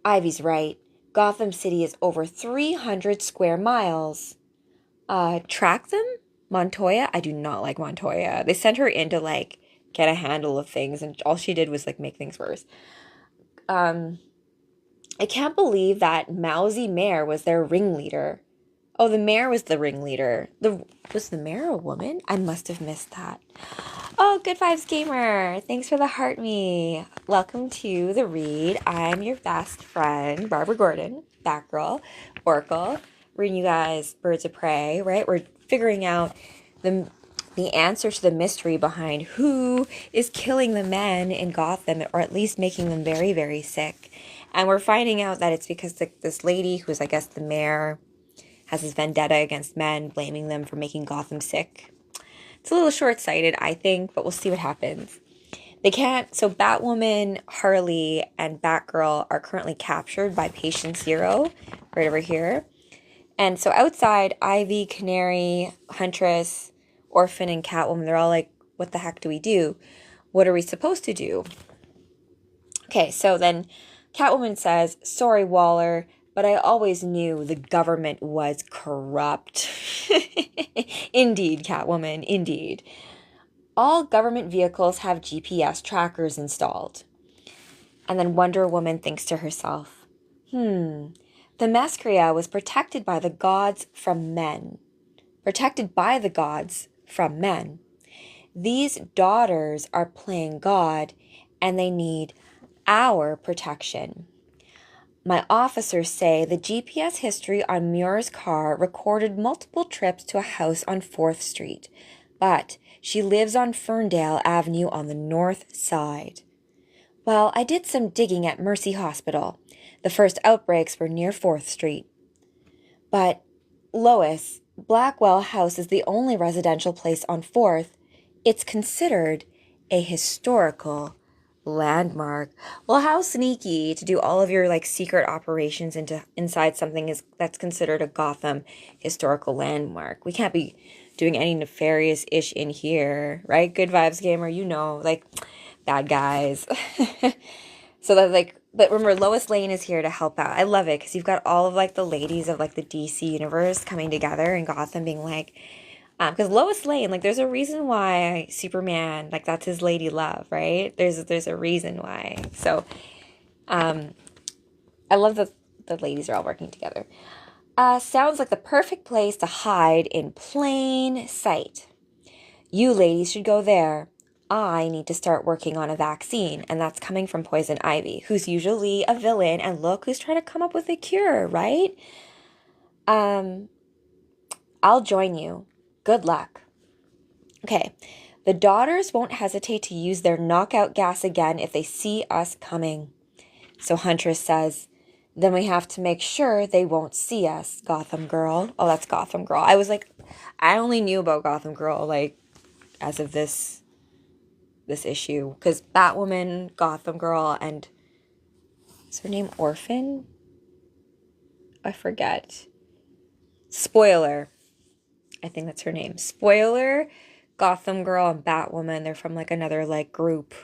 Ivy's right. Gotham City is over 300 square miles. Track them? Montoya? I do not like Montoya. They sent her in to, like, get a handle of things, and all she did was, like, make things worse. I can't believe that mousy mayor was their ringleader. Oh, the mayor was the ringleader. Was the mayor a woman? I must have missed that. Oh, Good Vibes Gamer. Thanks for the heart me. Welcome to the read. I'm your best friend, Barbara Gordon, Batgirl, Oracle. Reading you guys Birds of Prey, right? We're figuring out the answer to the mystery behind who is killing the men in Gotham, or at least making them very, very sick. And we're finding out that it's because this lady, who's, I guess, the mayor, has this vendetta against men, blaming them for making Gotham sick. It's a little short-sighted, I think, but we'll see what happens. So Batwoman, Harley, and Batgirl are currently captured by Patient Zero, right over here. And so outside, Ivy, Canary, Huntress, Orphan, and Catwoman, they're all like, what the heck do we do? What are we supposed to do? Okay, so then Catwoman says, "Sorry, Waller, but I always knew the government was corrupt." Indeed, Catwoman, indeed. All government vehicles have GPS trackers installed. And then Wonder Woman thinks to herself, Themyscira was protected by the gods from men. Protected by the gods from men. These daughters are playing God, and they need our protection. My officers say the GPS history on Muir's car recorded multiple trips to a house on 4th Street, but she lives on Ferndale Avenue on the north side. Well, I did some digging at Mercy Hospital. The first outbreaks were near 4th Street. But, Lois, Blackwell House is the only residential place on 4th. It's considered a historical landmark. Well, how sneaky to do all of your secret operations inside something that's considered a Gotham historical landmark. We can't be doing any nefarious ish in here, right? Good vibes gamer, bad guys. So that but remember, Lois Lane is here to help out. I love it because you've got all of the ladies of the DC universe coming together in Gotham, being because Lois Lane, there's a reason why Superman, that's his lady love, right? There's a reason why. So, I love that the ladies are all working together. Sounds like the perfect place to hide in plain sight. You ladies should go there. I need to start working on a vaccine, and that's coming from Poison Ivy, who's usually a villain, and look who's trying to come up with a cure, right? I'll join you. Good luck. Okay, the daughters won't hesitate to use their knockout gas again if they see us coming. So Huntress says, then we have to make sure they won't see us, Gotham Girl. Oh, that's Gotham Girl. I was I only knew about Gotham Girl, as of this issue. Because Batwoman, Gotham Girl, and is her name Orphan? I forget. Spoiler. I think that's her name. Spoiler, Gotham Girl and Batwoman, they're from another group.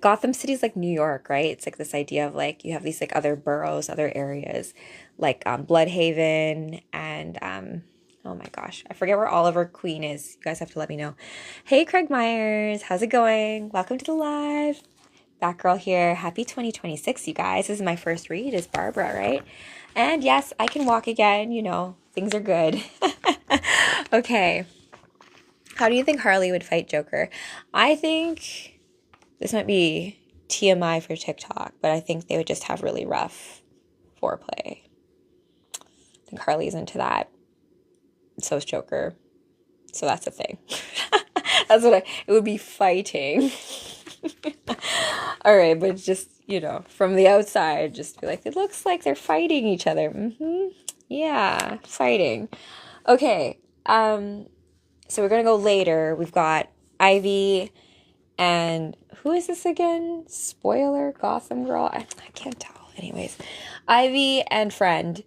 Gotham City's New York, right? It's this idea of you have these other boroughs, other areas, Bloodhaven and oh my gosh, I forget where Oliver Queen is. You guys have to let me know. Hey Craig Myers, how's it going? Welcome to the live. Batgirl here. Happy 2026, you guys. This is my first read as Barbara, right? And yes, I can walk again, things are good. Okay. How do you think Harley would fight Joker? I think this might be TMI for TikTok, but I think they would just have really rough foreplay. I think Harley's into that. So is Joker. So that's a thing. That's what it would be fighting. All right, but just, from the outside, just be it looks like they're fighting each other. Yeah, fighting. Okay, so we're going to go later. We've got Ivy and who is this again? Spoiler, Gotham Girl? I can't tell. Anyways, Ivy and friend,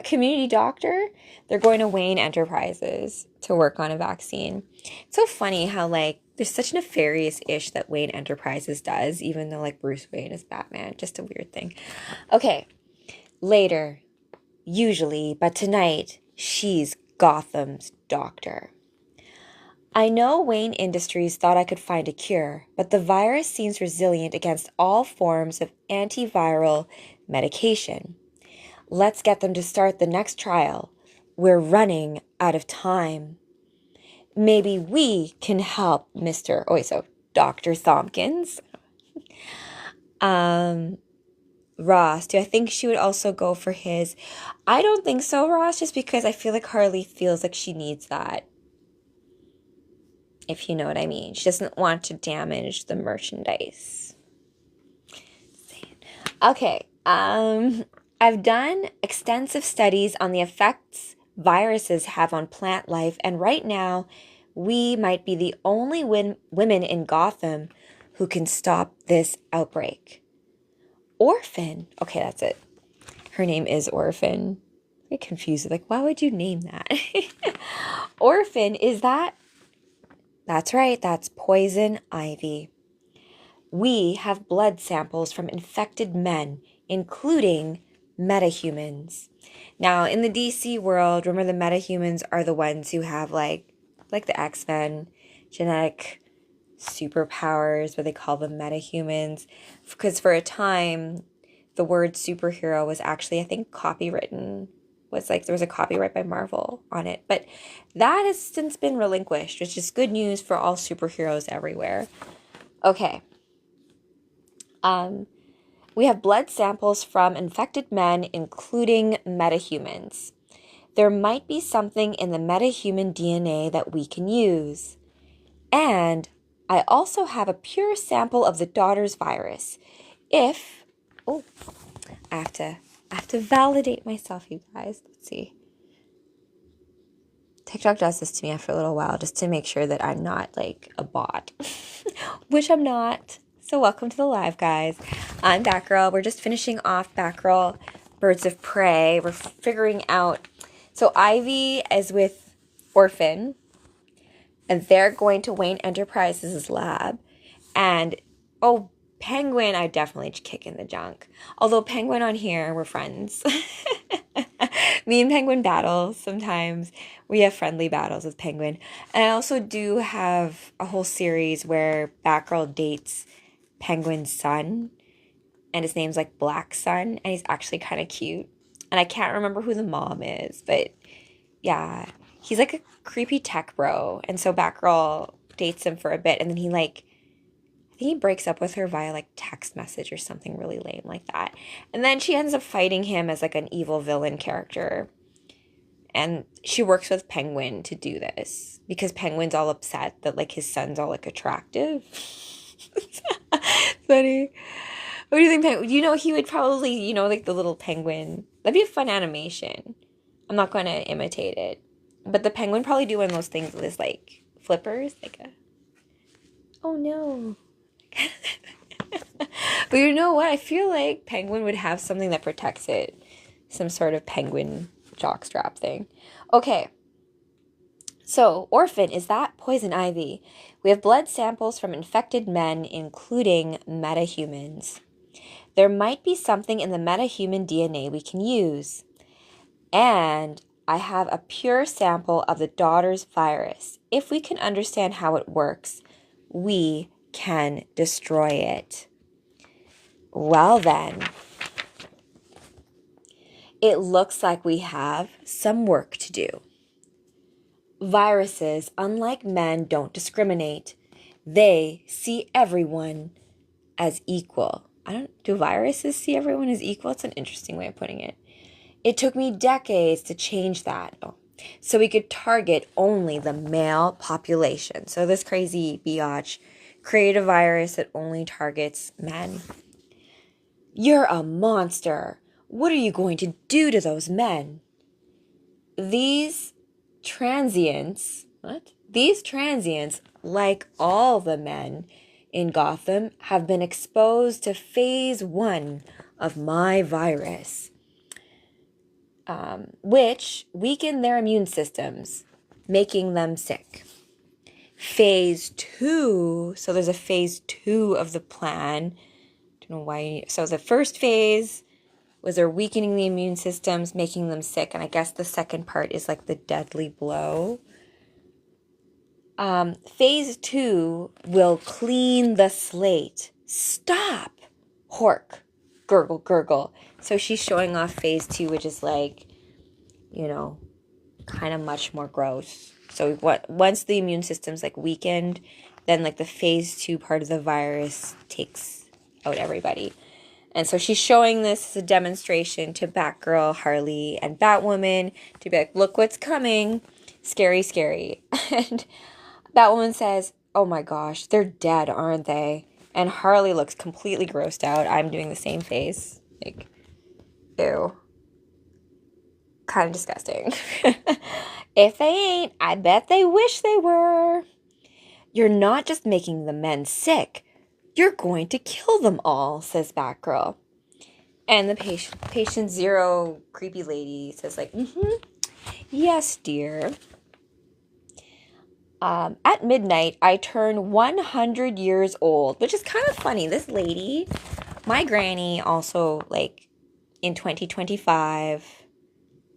community doctor, they're going to Wayne Enterprises to work on a vaccine. It's so funny how, there's such nefarious ish that Wayne Enterprises does, even though, Bruce Wayne is Batman. Just a weird thing. Okay, later, usually, but tonight, she's Gotham's doctor. I know Wayne Industries thought I could find a cure, but the virus seems resilient against all forms of antiviral medication. Let's get them to start the next trial. We're running out of time. Maybe we can help Dr. Thompkins. Ross, do I think she would also go for his? I don't think so, Ross, just because I feel like Harley feels like she needs that. If you know what I mean. She doesn't want to damage the merchandise. Okay. I've done extensive studies on the effects viruses have on plant life, and right now, we might be the only women in Gotham who can stop this outbreak. Orphan. Okay, that's it. Her name is Orphan. I get confused. Why would you name that? Orphan, is that? That's right, that's Poison Ivy. We have blood samples from infected men, including metahumans. Now, in the DC world, remember the metahumans are the ones who have like the X-Men, genetic superpowers, but they call them metahumans. Because for a time, the word superhero was actually, I think, copywritten. Was like there was a copyright by Marvel on it. But that has since been relinquished, which is good news for all superheroes everywhere. Okay. We have blood samples from infected men, including metahumans. There might be something in the metahuman DNA that we can use. And I also have a pure sample of the daughter's virus. I have to validate myself, you guys. Let's see. TikTok does this to me after a little while just to make sure that I'm not like a bot, which I'm not. So welcome to the live, guys. I'm Batgirl. We're just finishing off Batgirl Birds of Prey. We're figuring out. So Ivy is with Orphan, and they're going to Wayne Enterprises' lab. And, Penguin, I definitely kick in the junk. Although Penguin on here, we're friends. Me and Penguin battle sometimes. We have friendly battles with Penguin. And I also do have a whole series where Batgirl dates Penguin's son, and his name's like Black Sun, and he's actually kind of cute. And I can't remember who the mom is, but yeah, he's like a creepy tech bro. And so Batgirl dates him for a bit, and then I think he breaks up with her via like text message or something really lame like that. And then she ends up fighting him as like an evil villain character. And she works with Penguin to do this because Penguin's all upset that like his son's all like attractive. Funny. What do you think, Penguin? He would probably, like the little penguin. That'd be a fun animation. I'm not going to imitate it. But the penguin probably do one of those things with his, like, flippers. Oh, no. But you know what? I feel like Penguin would have something that protects it. Some sort of penguin jockstrap thing. Okay. So, Orphan, is that Poison Ivy? We have blood samples from infected men, including metahumans. There might be something in the metahuman DNA we can use. And I have a pure sample of the daughter's virus. If we can understand how it works, we can destroy it. Well then, it looks like we have some work to do. Viruses, unlike men, don't discriminate. They see everyone as equal. Do viruses see everyone as equal? It's an interesting way of putting it. It took me decades to change that. So we could target only the male population. So this crazy biatch created a virus that only targets men. You're a monster. What are you going to do to those men? These transients, like all the men in Gotham, have been exposed to phase 1 of my virus, which weakened their immune systems, making them sick. Phase 2, so there's a phase 2 of the plan. Don't know why. So the first phase was they're weakening the immune systems, making them sick, and I guess the second part is like the deadly blow. Phase 2 will clean the slate. Stop! Hork. Gurgle, gurgle. So she's showing off phase 2, which is like, kind of much more gross. So once the immune system's like weakened, then like the phase 2 part of the virus takes out everybody. And so she's showing this as a demonstration to Batgirl, Harley, and Batwoman to be like, look what's coming. Scary, scary. And Batwoman says, oh my gosh, they're dead, aren't they? And Harley looks completely grossed out. I'm doing the same face. Like, ew. Kind of disgusting. If they ain't, I bet they wish they were. You're not just making the men sick. You're going to kill them all, says Batgirl. And the patient zero creepy lady says like, yes, dear. At midnight, I turn 100 years old, which is kind of funny. This lady, my granny, also, like, in 2025,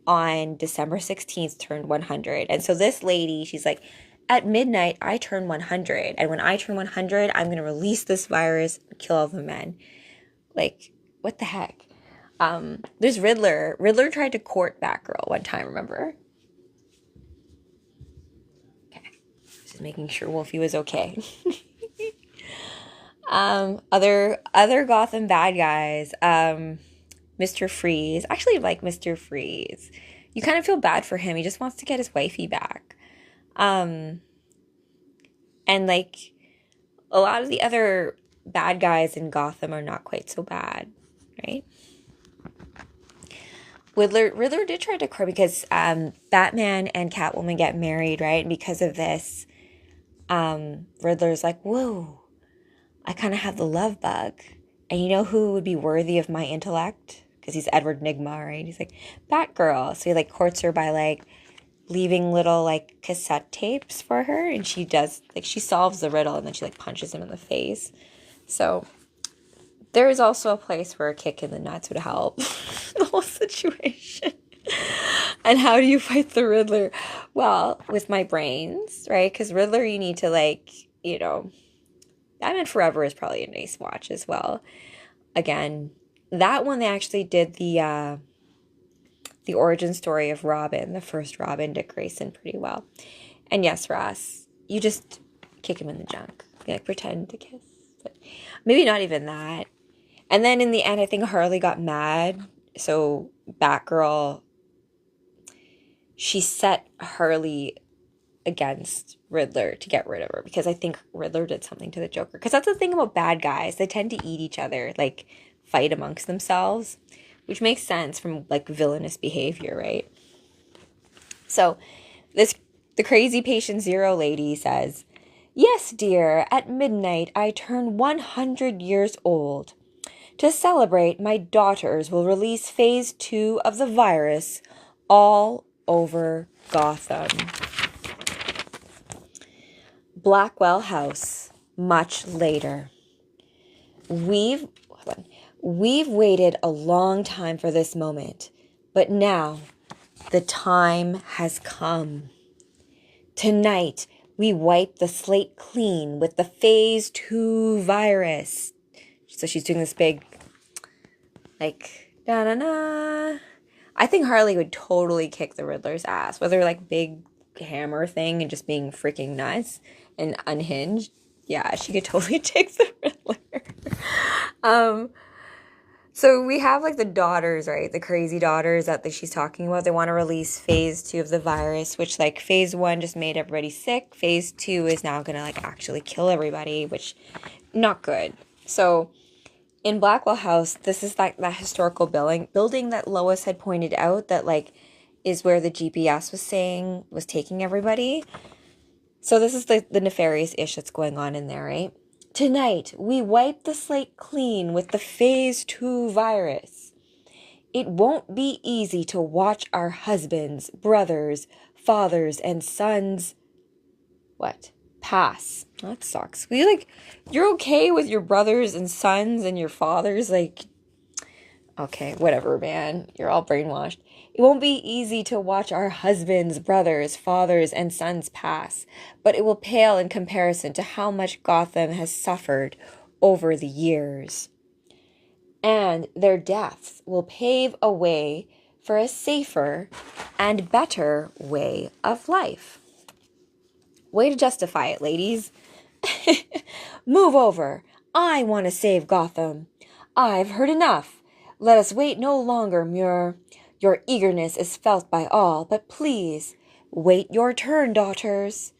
on December 16th, turned 100. And so this lady, she's like, at midnight, I turn 100. And when I turn 100, I'm going to release this virus, kill all the men. Like, what the heck? There's Riddler. Riddler tried to court Batgirl one time, remember? Just making sure Wolfie was okay. Other Gotham bad guys. Mr. Freeze. I actually like Mr. Freeze. You kind of feel bad for him. He just wants to get his wifey back. And like a lot of the other bad guys in Gotham are not quite so bad, right? Riddler did try to court because Batman and Catwoman get married, right? And because of this, Riddler's like, whoa, I kind of have the love bug. And you know who would be worthy of my intellect? Because he's Edward Nygma, right? He's like, Batgirl. So he like courts her by like leaving little like cassette tapes for her. And she does, like, she solves the riddle and then she like punches him in the face. So there is also a place where a kick in the nuts would help the whole situation. And how do you fight the Riddler? Well, with my brains, right? Because Riddler, you need to, like, you know, Batman Forever is probably a nice watch as well. Again, that one, they actually did the origin story of Robin, the first Robin, Dick Grayson, pretty well. And yes, Ross, you just kick him in the junk. You, like, pretend to kiss. But maybe not even that. And then in the end, I think Harley got mad. So Batgirl, she set Harley against Riddler to get rid of her. Because I think Riddler did something to the Joker. Because that's the thing about bad guys. They tend to eat each other. Like, fight amongst themselves. Which makes sense from, like, villainous behavior, right? So, the crazy patient zero lady says, yes, dear, at midnight I turn 100 years old. To celebrate, my daughters will release phase 2 of the virus all over Gotham. Blackwell House, much later. We've waited a long time for this moment, but now the time has come. Tonight, we wipe the slate clean with the phase 2 virus. So she's doing this big, like, da-na-na. I think Harley would totally kick the Riddler's ass. Whether, like, big hammer thing and just being freaking nuts and unhinged. Yeah, she could totally take the Riddler. So we have, like, the daughters, right? The crazy daughters that she's talking about. They want to release phase 2 of the virus, which, like, phase 1 just made everybody sick. Phase 2 is now going to, like, actually kill everybody, which, not good. So in Blackwell House, this is like that historical building that Lois had pointed out that, like, is where the GPS was taking everybody. So this is the nefarious ish that's going on in there, right? Tonight, we wipe the slate clean with the phase 2 virus. It won't be easy to watch our husbands, brothers, fathers, and sons pass. That sucks. You're okay with your brothers and sons and your fathers? Like, okay, whatever, man. You're all brainwashed. It won't be easy to watch our husbands, brothers, fathers, and sons pass, but it will pale in comparison to how much Gotham has suffered over the years. And their deaths will pave a way for a safer and better way of life. Way to justify it, ladies. Move over. I want to save Gotham. I've heard enough. Let us wait no longer, Muir. Your eagerness is felt by all, but please, wait your turn, daughters.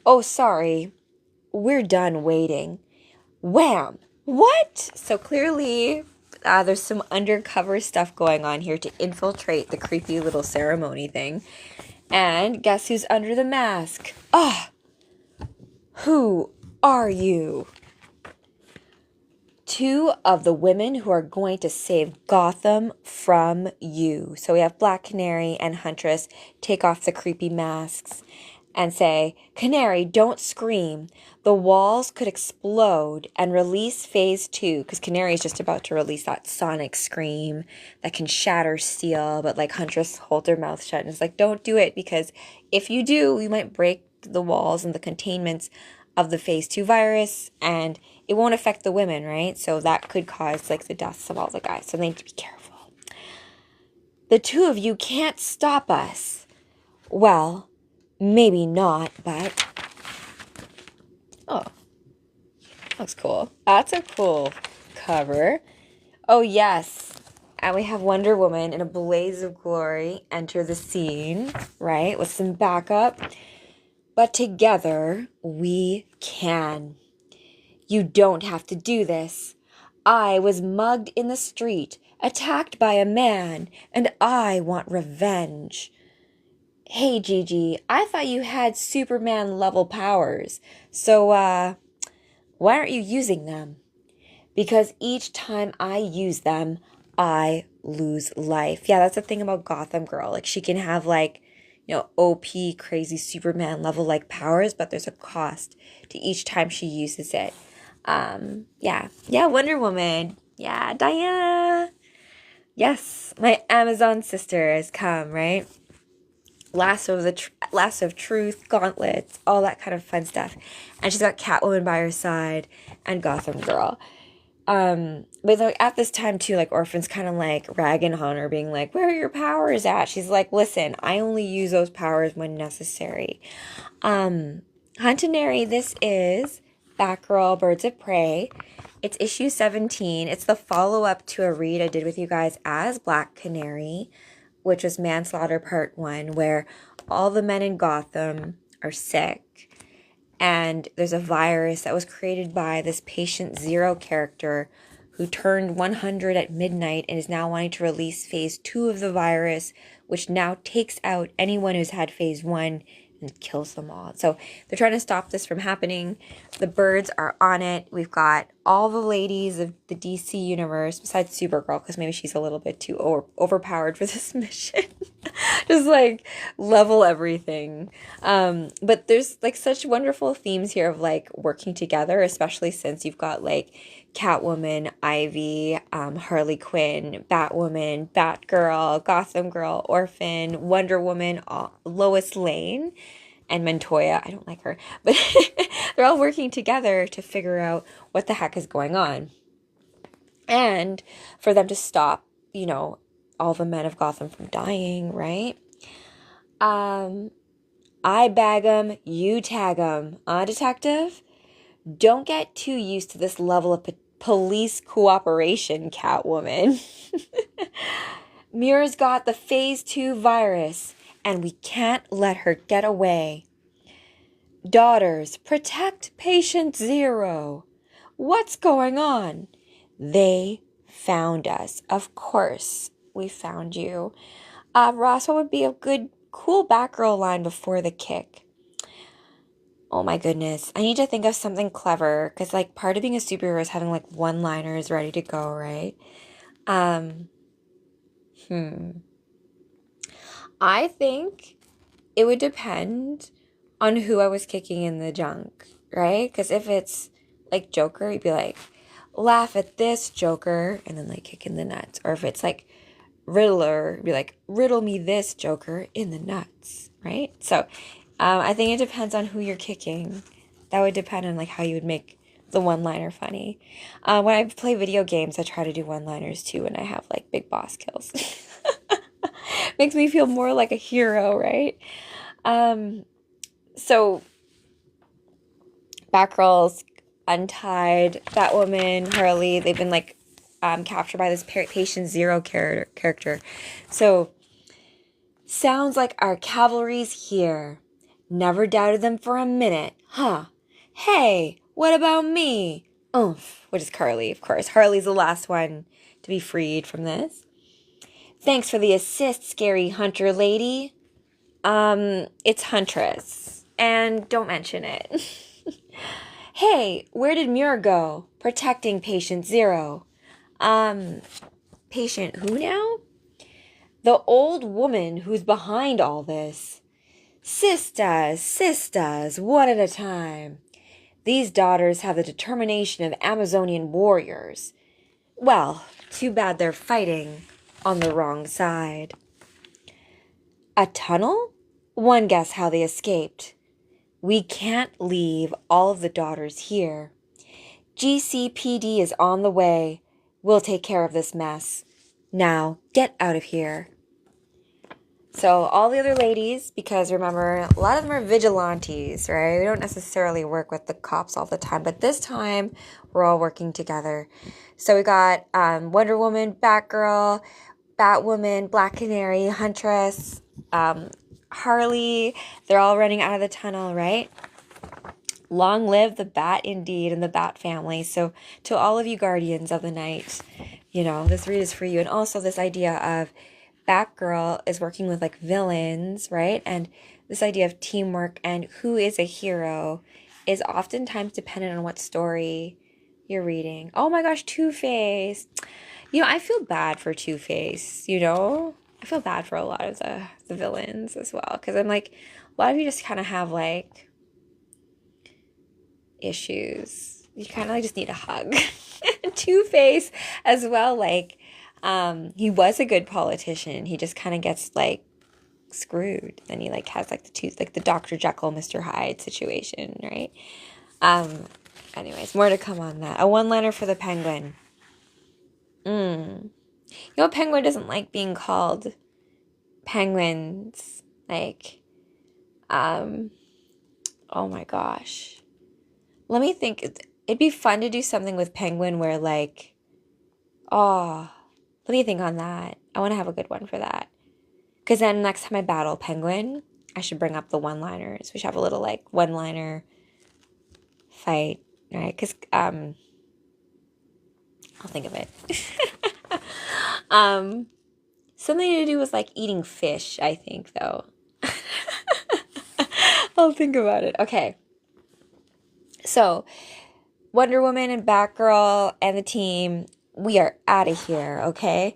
Oh, sorry. We're done waiting. Wham! What? So clearly, there's some undercover stuff going on here to infiltrate the creepy little ceremony thing. And guess who's under the mask? Who are you? 2 of the women who are going to save Gotham from you. So we have Black Canary and Huntress take off the creepy masks. and say, Canary, don't scream. The walls could explode and release phase 2, because Canary is just about to release that sonic scream that can shatter steel, but like Huntress holds her mouth shut and is like, don't do it, because if you do, you might break the walls and the containments of the phase 2 virus, and it won't affect the women, right? So that could cause like the deaths of all the guys, so they need to be careful. The two of you can't stop us. Well, maybe not, but... Oh, that's cool. That's a cool cover. Oh, yes. And we have Wonder Woman in a blaze of glory enter the scene, right? With some backup. But together, we can. You don't have to do this. I was mugged in the street, attacked by a man, and I want revenge. Hey, Gigi, I thought you had Superman-level powers, so, why aren't you using them? Because each time I use them, I lose life. Yeah, that's the thing about Gotham Girl. Like, she can have, like, OP, crazy Superman-level, like, powers, but there's a cost to each time she uses it. Yeah, Wonder Woman. Yeah, Diana. Yes, my Amazon sister has come, right? Lasso of truth, gauntlets, all that kind of fun stuff. And she's got Catwoman by her side and Gotham Girl. But like at this time too, like Orphan's kind of like ragging on her, being like, where are your powers at? She's like, listen, I only use those powers when necessary. Huntanary, this is Batgirl, Birds of Prey. It's issue 17. It's the follow-up to a read I did with you guys as Black Canary, which was Manslaughter Part 1, where all the men in Gotham are sick. And there's a virus that was created by this Patient Zero character who turned 100 at midnight and is now wanting to release phase 2 of the virus, which now takes out anyone who's had phase 1 and kills them all. So they're trying to stop this from happening. The birds are on it. We've got all the ladies of the DC universe, besides Supergirl, because maybe she's a little bit too overpowered for this mission. Just like level everything. But there's like such wonderful themes here of like working together, especially since you've got like Catwoman, Ivy, Harley Quinn, Batwoman, Batgirl, Gotham Girl, Orphan, Wonder Woman, Lois Lane, and Montoya. I don't like her, but they're all working together to figure out what the heck is going on. And for them to stop, all the men of Gotham from dying, right? I bag 'em, you tag 'em. Detective? Don't get too used to this level of police cooperation, Catwoman. Mira's got the phase 2 virus, and we can't let her get away. Daughters, protect patient Zero. What's going on? They found us. Of course, we found you. Ross, what would be a good, cool Batgirl line before the kick? Oh my goodness. I need to think of something clever, because like part of being a superhero is having like one-liners ready to go, right? I think it would depend on who I was kicking in the junk, right? Because if it's like Joker, you'd be like, laugh at this, Joker, and then like kick in the nuts. Or if it's like Riddler, be like, riddle me this, Joker, in the nuts, right? So I think it depends on who you're kicking. That would depend on like how you would make the one-liner funny. When I play video games, I try to do one-liners too, and I have like big boss kills. Makes me feel more like a hero, right? So Batgirl's untied, Batwoman, Harley, they've been like captured by this Patient Zero character. So sounds like our cavalry's here. Never doubted them for a minute, huh? Hey, what about me? Oomph, which is Carly, of course. Harley's the last one to be freed from this. Thanks for the assist, scary hunter lady. It's Huntress. And don't mention it. Hey, where did Muir go? Protecting Patient Zero. Patient who now? The old woman who's behind all this. Sisters, sisters, one at a time. These daughters have the determination of Amazonian warriors. Well, too bad they're fighting on the wrong side. A tunnel? One guess how they escaped. We can't leave all of the daughters here. GCPD is on the way. We'll take care of this mess. Now, get out of here. So all the other ladies, because remember, a lot of them are vigilantes, right? We don't necessarily work with the cops all the time, but this time we're all working together. So we got Wonder Woman, Batgirl, Batwoman, Black Canary, Huntress, Harley. They're all running out of the tunnel, right? Long live the Bat indeed and the Bat family. So to all of you guardians of the night, this read is for you. And also this idea of Batgirl is working with like villains, right? And this idea of teamwork and who is a hero is oftentimes dependent on what story you're reading. Oh my gosh, Two-Face. I feel bad for Two-Face, I feel bad for a lot of the villains as well. Because I'm like, a lot of you just kind of have like issues. You kind of like just need a hug. Two-Face as well, like, he was a good politician. He just kind of gets like screwed. Then he like has like the Dr. Jekyll, Mr. Hyde situation, right? Anyways, more to come on that. A one-liner for the Penguin. Penguin doesn't like being called penguins. Like, oh my gosh. Let me think. It'd be fun to do something with Penguin where like, let me think on that. I want to have a good one for that. Because then next time I battle Penguin, I should bring up the one-liners. We should have a little, like, one-liner fight, right? Because, I'll think of it. Something to do with, like, eating fish, I think, though. I'll think about it. Okay. So, Wonder Woman and Batgirl and the team, we are out of here, okay?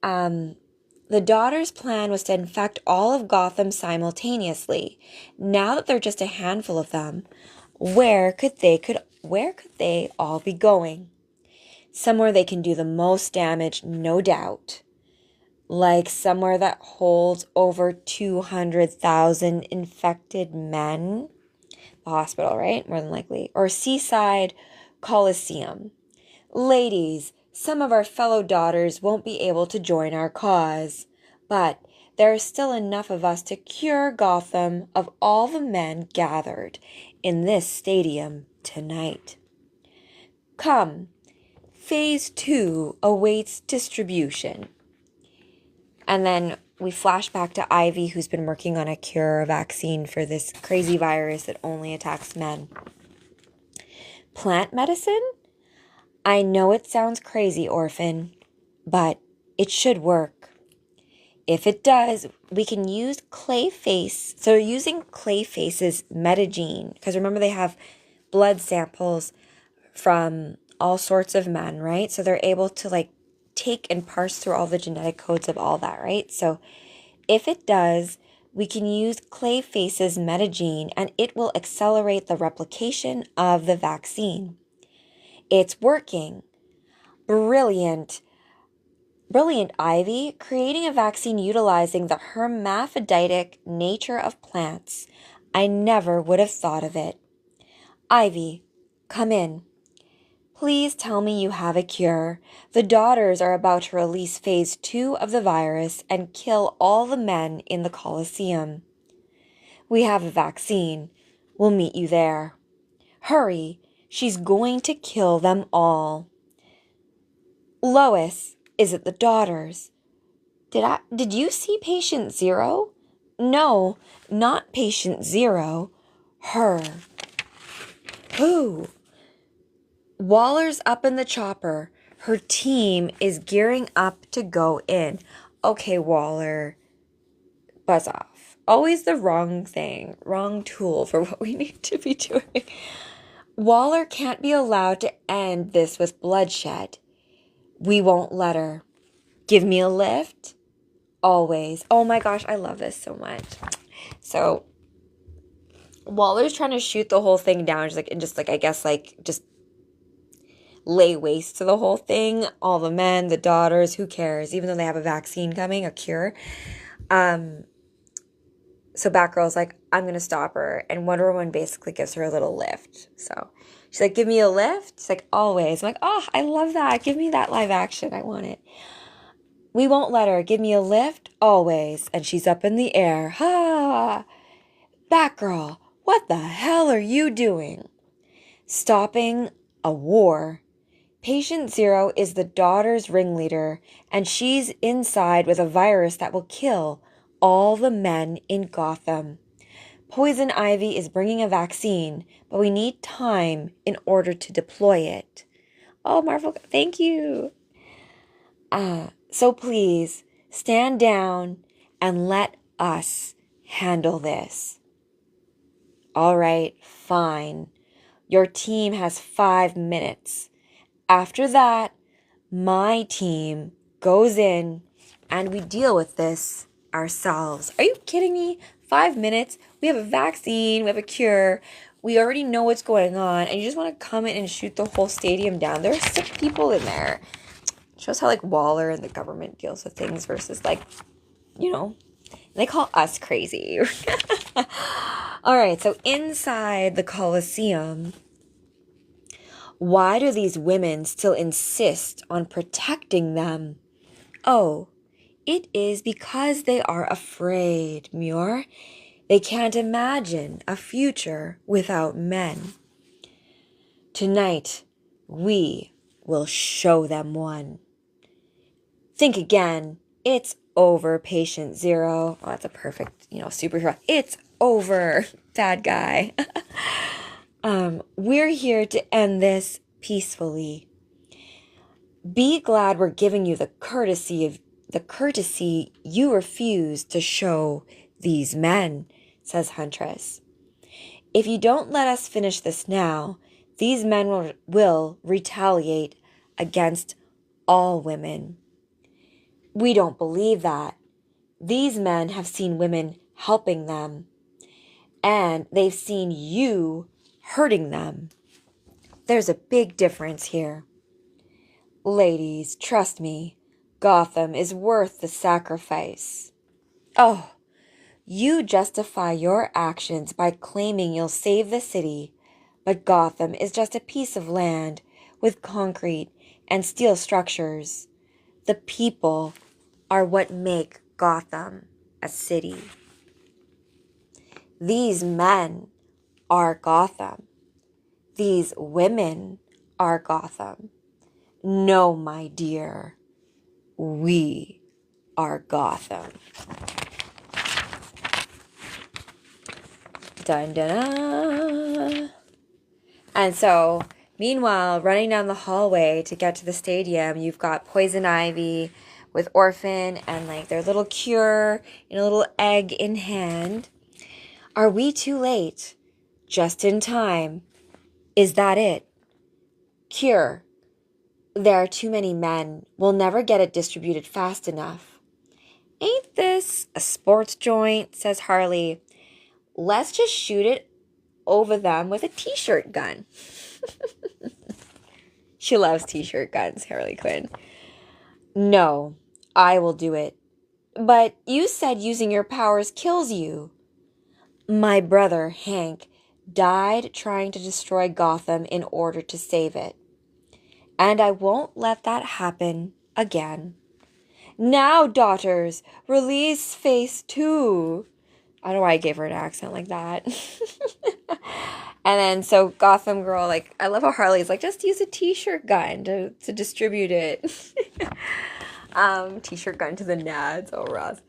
The daughters' plan was to infect all of Gotham simultaneously. Now that they're just a handful of them, where could they all be going? Somewhere they can do the most damage, no doubt. Like somewhere that holds over 200,000 infected men. The hospital, right? More than likely. Or Seaside Coliseum. Ladies, some of our fellow daughters won't be able to join our cause, but there are still enough of us to cure Gotham of all the men gathered in this stadium tonight. Come, Phase 2 awaits distribution. And then we flash back to Ivy, who's been working on a cure or vaccine for this crazy virus that only attacks men. Plant medicine? I know it sounds crazy, Orphan, but it should work. If it does, we can use Clayface. So using Clayface's metagene, because remember they have blood samples from all sorts of men, right? So they're able to like take and parse through all the genetic codes of all that, right? So if it does, we can use Clayface's metagene and it will accelerate the replication of the vaccine. It's working. Brilliant. Brilliant, Ivy. Creating a vaccine utilizing the hermaphroditic nature of plants. I never would have thought of it. Ivy, come in. Please tell me you have a cure. The daughters are about to release phase 2 of the virus and kill all the men in the Coliseum. We have a vaccine. We'll meet you there. Hurry. She's going to kill them all. Lois, is it the daughters? Did you see patient 0? No, not patient 0. Her. Who? Waller's up in the chopper. Her team is gearing up to go in. Okay, Waller. Buzz off. Always the wrong thing. Wrong tool for what we need to be doing. Waller can't be allowed to end this with bloodshed. We won't let her. Give me a lift? Always. Oh my gosh, I love this so much. So Waller's trying to shoot the whole thing down, I guess, like, just lay waste to the whole thing. All the men, the daughters, who cares? Even though they have a vaccine coming, a cure. So Batgirl's like, I'm going to stop her. And Wonder Woman basically gives her a little lift. So she's like, give me a lift? She's like, always. I'm like, oh, I love that. Give me that live action. I want it. We won't let her. Give me a lift? Always. And she's up in the air. Ha! Batgirl, what the hell are you doing? Stopping a war. Patient Zero is the daughter's ringleader, and she's inside with a virus that will kill all the men in Gotham. Poison Ivy is bringing a vaccine, but we need time in order to deploy it. Oh, Marvel, thank you. So please, stand down and let us handle this. All right, fine. Your team has 5 minutes. After that, my team goes in and we deal with this ourselves. Are you kidding me? 5 minutes? We have a vaccine, we have a cure, we already know what's going on, and you just want to come in and shoot the whole stadium down. There are sick people in there. It shows how, like, Waller and the government deals with things versus, like, you know, they call us crazy. All right, so inside the Colosseum, why do these women still insist on protecting them? Oh, it is because they are afraid, Muir. They can't imagine a future without men. Tonight, we will show them one. Think again. It's over, Patient Zero. Oh, that's a perfect, superhero. It's over, bad guy. We're here to end this peacefully. Be glad we're giving you the courtesy you refuse to show these men, says Huntress. If you don't let us finish this now, these men will retaliate against all women. We don't believe that. These men have seen women helping them, and they've seen you hurting them. There's a big difference here. Ladies, trust me, Gotham is worth the sacrifice. Oh, you justify your actions by claiming you'll save the city, but Gotham is just a piece of land with concrete and steel structures. The people are what make Gotham a city. These men are Gotham. These women are Gotham. No, my dear, we are Gotham. Dun, dun, dun. And so, meanwhile, running down the hallway to get to the stadium, you've got Poison Ivy with Orphan and, like, their little cure and a little egg in hand. Are we too late? Just in time. Is that it? Cure. There are too many men. We'll never get it distributed fast enough. Ain't this a sports joint, says Harley. Let's just shoot it over them with a t-shirt gun. She loves t-shirt guns, Harley Quinn. No, I will do it. But you said using your powers kills you. My brother, Hank, died trying to destroy Gotham in order to save it. And I won't let that happen again. Now, daughters, release phase 2. I don't know why I gave her an accent like that. And then, so Gotham Girl, like, I love how Harley's like, just use a t-shirt gun to distribute it. T-shirt gun to the nads. Oh, Ross.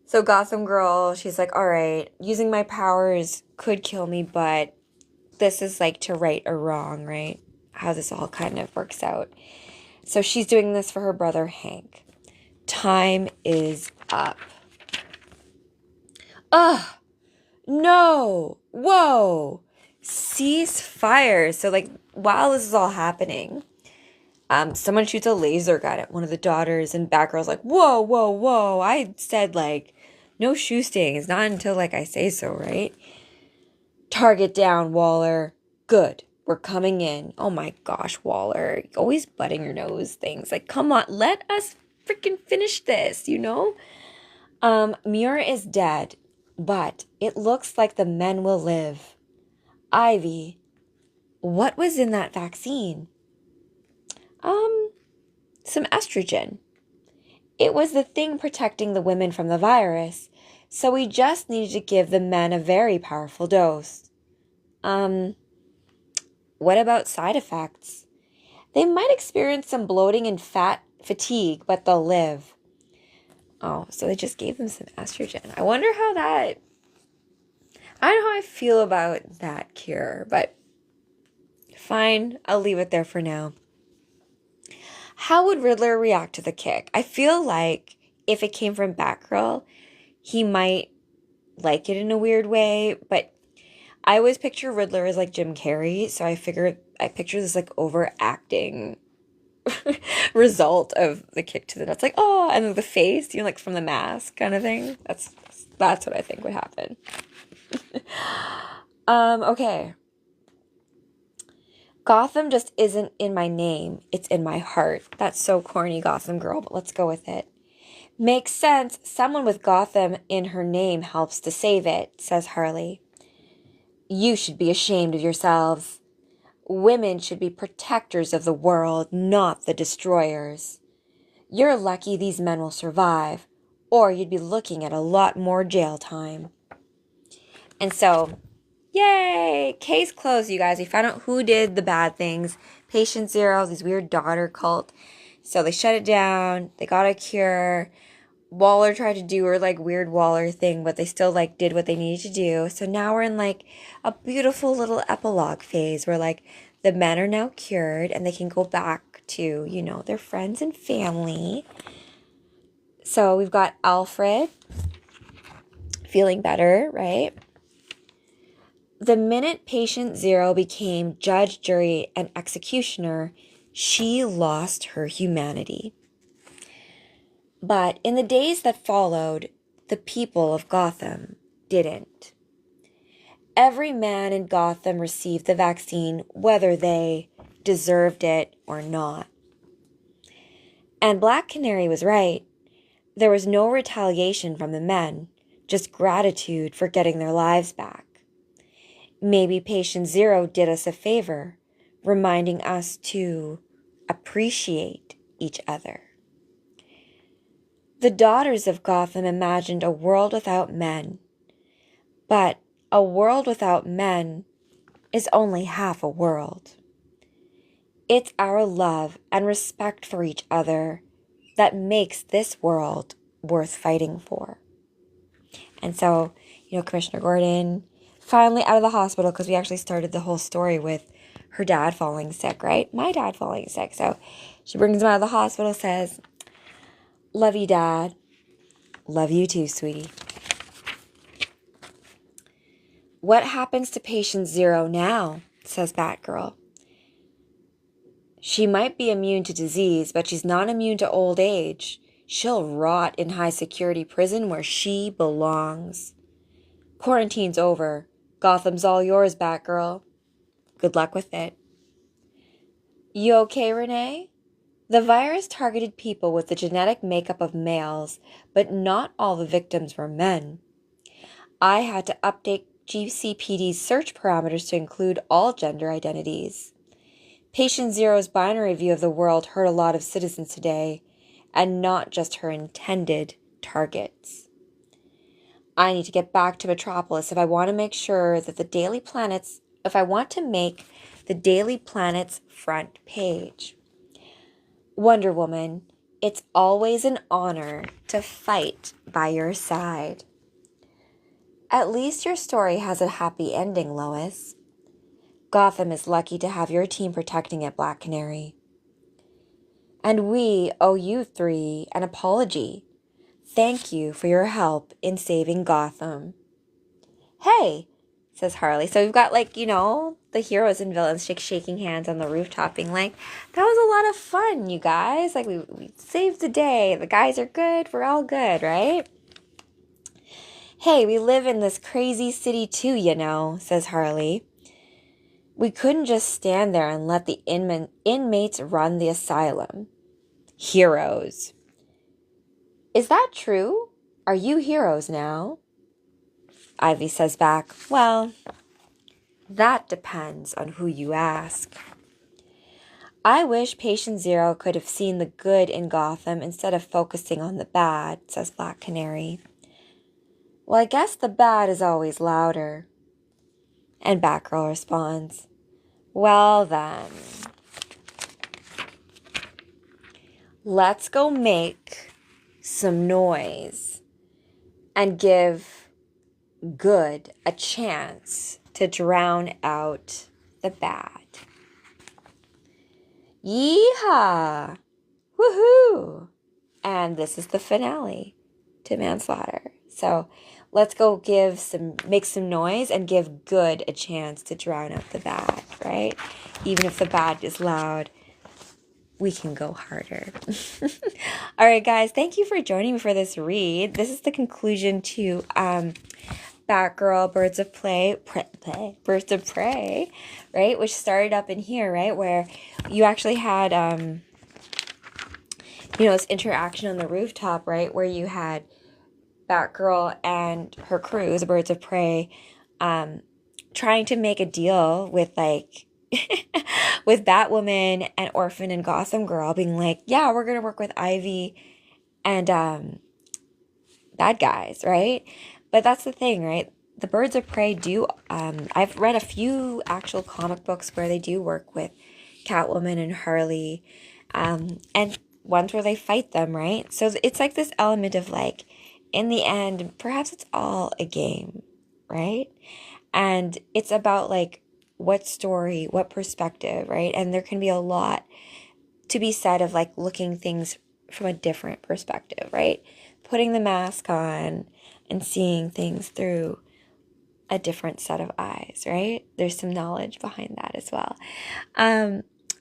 So Gotham Girl, she's like, all right, using my powers could kill me, but this is like to right a wrong, right? How this all kind of works out. So she's doing this for her brother, Hank. Time is up. Ugh. No. Whoa. Cease fire. So, like, while this is all happening, someone shoots a laser gun at one of the daughters, and Batgirl's like, whoa, whoa, whoa. I said, like, no shoe stings. Not until, like, I say so, right? Target down, Waller. Good. We're coming in. Oh my gosh, Waller. Always butting your nose things. Like, come on, let us freaking finish this, you know? Muir is dead, but it looks like the men will live. Ivy, what was in that vaccine? Some estrogen. It was the thing protecting the women from the virus, so we just needed to give the men a very powerful dose. What about side effects? They might experience some bloating and fatigue, but they'll live. Oh, so they just gave them some estrogen. I wonder how that... I don't know how I feel about that cure, but fine, I'll leave it there for now. How would Riddler react to the kick? I feel like if it came from Batgirl, he might like it in a weird way, but I always picture Riddler as like Jim Carrey, so I picture this like overacting result of the kick to the nuts, like, oh, and then the face, you know, like from The Mask kind of thing. That's what I think would happen. Okay. Gotham just isn't in my name, it's in my heart. That's so corny, Gotham Girl, but let's go with it. Makes sense. Someone with Gotham in her name helps to save it, says Harley. You should be ashamed of yourselves. Women should be protectors of the world, not the destroyers. You're lucky these men will survive, or you'd be looking at a lot more jail time. And so, yay! Case closed, you guys. We found out who did the bad things. Patient Zero, this weird daughter cult. So they shut it down. They got a cure. Waller tried to do her like weird Waller thing, but they still like did what they needed to do. So now we're in like a beautiful little epilogue phase where like the men are now cured and they can go back to, you know, their friends and family. So we've got Alfred feeling better, right? The minute patient Zero became judge, jury, and executioner, she lost her humanity. But in the days that followed, the people of Gotham didn't. Every man in Gotham received the vaccine, whether they deserved it or not. And Black Canary was right. There was no retaliation from the men, just gratitude for getting their lives back. Maybe Patient Zero did us a favor, reminding us to appreciate each other. The daughters of Gotham imagined a world without men, but a world without men is only half a world. It's our love and respect for each other that makes this world worth fighting for. And so, you know, Commissioner Gordon finally out of the hospital, because we actually started the whole story with her dad falling sick, right? My dad falling sick. So she brings him out of the hospital, says, love you, Dad. Love you too, sweetie. What happens to patient Zero now? Says Batgirl. She might be immune to disease, but she's not immune to old age. She'll rot in high security prison where she belongs. Quarantine's over. Gotham's all yours, Batgirl. Good luck with it. You okay, Renee? The virus targeted people with the genetic makeup of males, but not all the victims were men. I had to update GCPD's search parameters to include all gender identities. Patient Zero's binary view of the world hurt a lot of citizens today, and not just her intended targets. I need to get back to Metropolis if I want to make sure that the Daily Planet's front page. Wonder Woman, it's always an honor to fight by your side. At least your story has a happy ending, Lois. Gotham is lucky to have your team protecting it, Black Canary. And we owe you three an apology. Thank you for your help in saving Gotham. Hey, says Harley. So we've got, like, you know, the heroes and villains shaking hands on the rooftop being like, that was a lot of fun, you guys. Like, we saved the day. The guys are good. We're all good, right? Hey, we live in this crazy city too, says Harley. We couldn't just stand there and let the inmates run the asylum. Heroes. Is that true? Are you heroes now? Ivy says back, well, that depends on who you ask. I wish Patient Zero could have seen the good in Gotham instead of focusing on the bad, says Black Canary. Well, I guess the bad is always louder. And Batgirl responds, well then, let's go make some noise and give good a chance to drown out the bad. Yeehaw! Woohoo! And this is the finale to Manslaughter. So let's go make some noise and give good a chance to drown out the bad, right? Even if the bad is loud, we can go harder. All right, guys, thank you for joining me for this read. This is the conclusion to Batgirl, Birds of Prey, right? Which started up in here, right? Where you actually had, this interaction on the rooftop, right? Where you had Batgirl and her crew, the Birds of Prey, trying to make a deal with, like, with Batwoman and Orphan and Gotham Girl being like, yeah, we're going to work with Ivy and bad guys, right? But that's the thing, right? The Birds of Prey do, I've read a few actual comic books where they do work with Catwoman and Harley, and ones where they fight them, right? So it's like this element of like, in the end, perhaps it's all a game, right? And it's about like, what story, what perspective, right? And there can be a lot to be said of like looking things from a different perspective, right? Putting the mask on and seeing things through a different set of eyes, right? There's some knowledge behind that as well.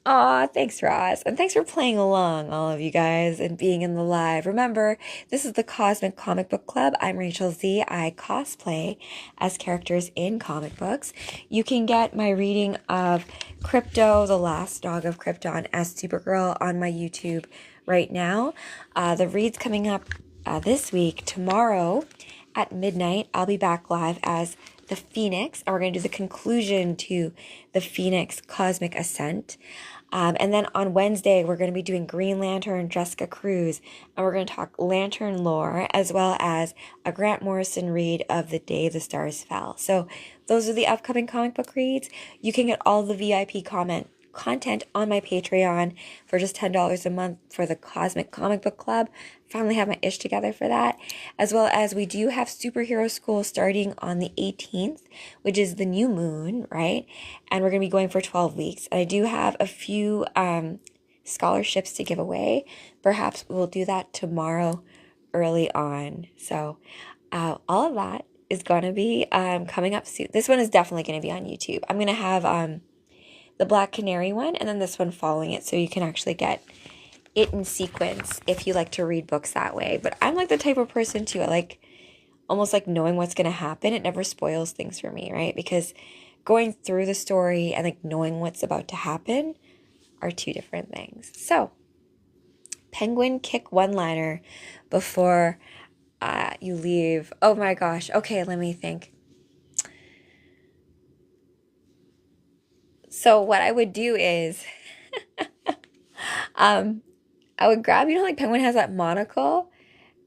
Aw, thanks, Ross. And thanks for playing along, all of you guys, and being in the live. Remember, this is the Cosmic Comic Book Club. I'm Rachel Z. I cosplay as characters in comic books. You can get my reading of Crypto, the Last Dog of Krypton, as Supergirl on my YouTube right now. The read's coming up this week. Tomorrow at midnight, I'll be back live as the Phoenix, and we're going to do the conclusion to the Phoenix Cosmic Ascent. And then on Wednesday, we're going to be doing Green Lantern, Jessica Cruz, and we're going to talk Lantern lore, as well as a Grant Morrison read of The Day the Stars Fell. So those are the upcoming comic book reads. You can get all the VIP content on my Patreon for just $10 a month for the Cosmic Comic Book Club. Finally have my ish together for that. As well as we do have Superhero School starting on the 18th, which is the new moon, right? And we're going to be going for 12 weeks. And I do have a few scholarships to give away. Perhaps we'll do that tomorrow early on. So all of that is going to be coming up soon. This one is definitely going to be on YouTube. I'm going to have the Black Canary one, and then this one following it, so you can actually get it in sequence if you like to read books that way. But I'm like the type of person too, I like almost like knowing what's going to happen. It never spoils things for me, right? Because going through the story and like knowing what's about to happen are two different things. So Penguin kick one-liner before you leave. Oh my gosh. Okay, let me think. So what I would do is I would grab, like Penguin has that monocle,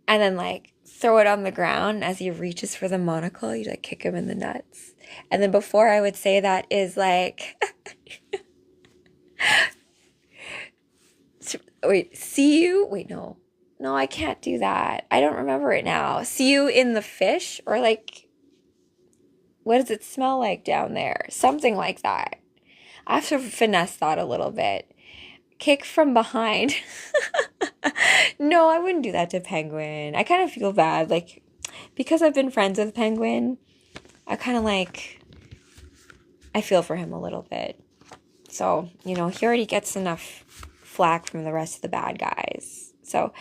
and then like throw it on the ground as he reaches for the monocle. You like kick him in the nuts. And then before I would say that is like, wait, see you? Wait, no, I can't do that. I don't remember it now. See you in the fish, or like, what does it smell like down there? Something like that. I have to finesse that a little bit. Kick from behind. No, I wouldn't do that to Penguin. I kind of feel bad. Like, because I've been friends with Penguin, I kind of like, I feel for him a little bit. So, he already gets enough flack from the rest of the bad guys. So,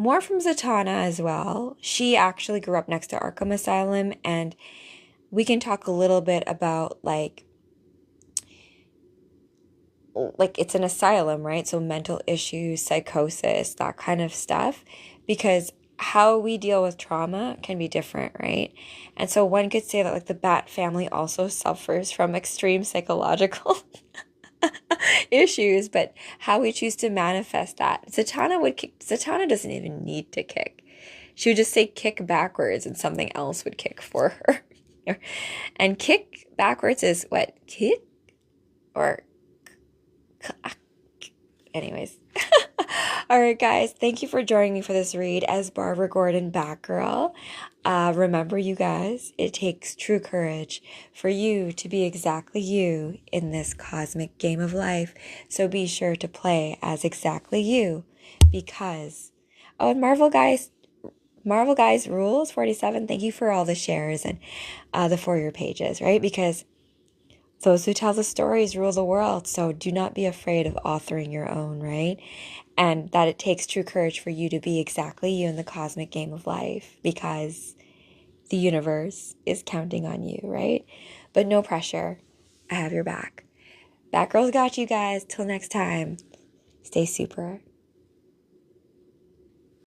more from Zatanna as well. She actually grew up next to Arkham Asylum, and we can talk a little bit about like it's an asylum, right? So mental issues, psychosis, that kind of stuff, because how we deal with trauma can be different, right? And so one could say that like the Bat family also suffers from extreme psychological issues, but how we choose to manifest that. Zatanna doesn't even need to kick. She would just say kick backwards and something else would kick for her. And kick backwards is what? Kick? Or anyways. All right, guys. Thank you for joining me for this read as Barbara Gordon Batgirl. Remember, you guys, it takes true courage for you to be exactly you in this cosmic game of life. So be sure to play as exactly you, because and Marvel Guys Rules 47. Thank you for all the shares and the for your pages, right? Because those who tell the stories rule the world. So do not be afraid of authoring your own, right? And that it takes true courage for you to be exactly you in the cosmic game of life, because the universe is counting on you, right? But no pressure. I have your back. Batgirl's got you guys. Till next time, stay super.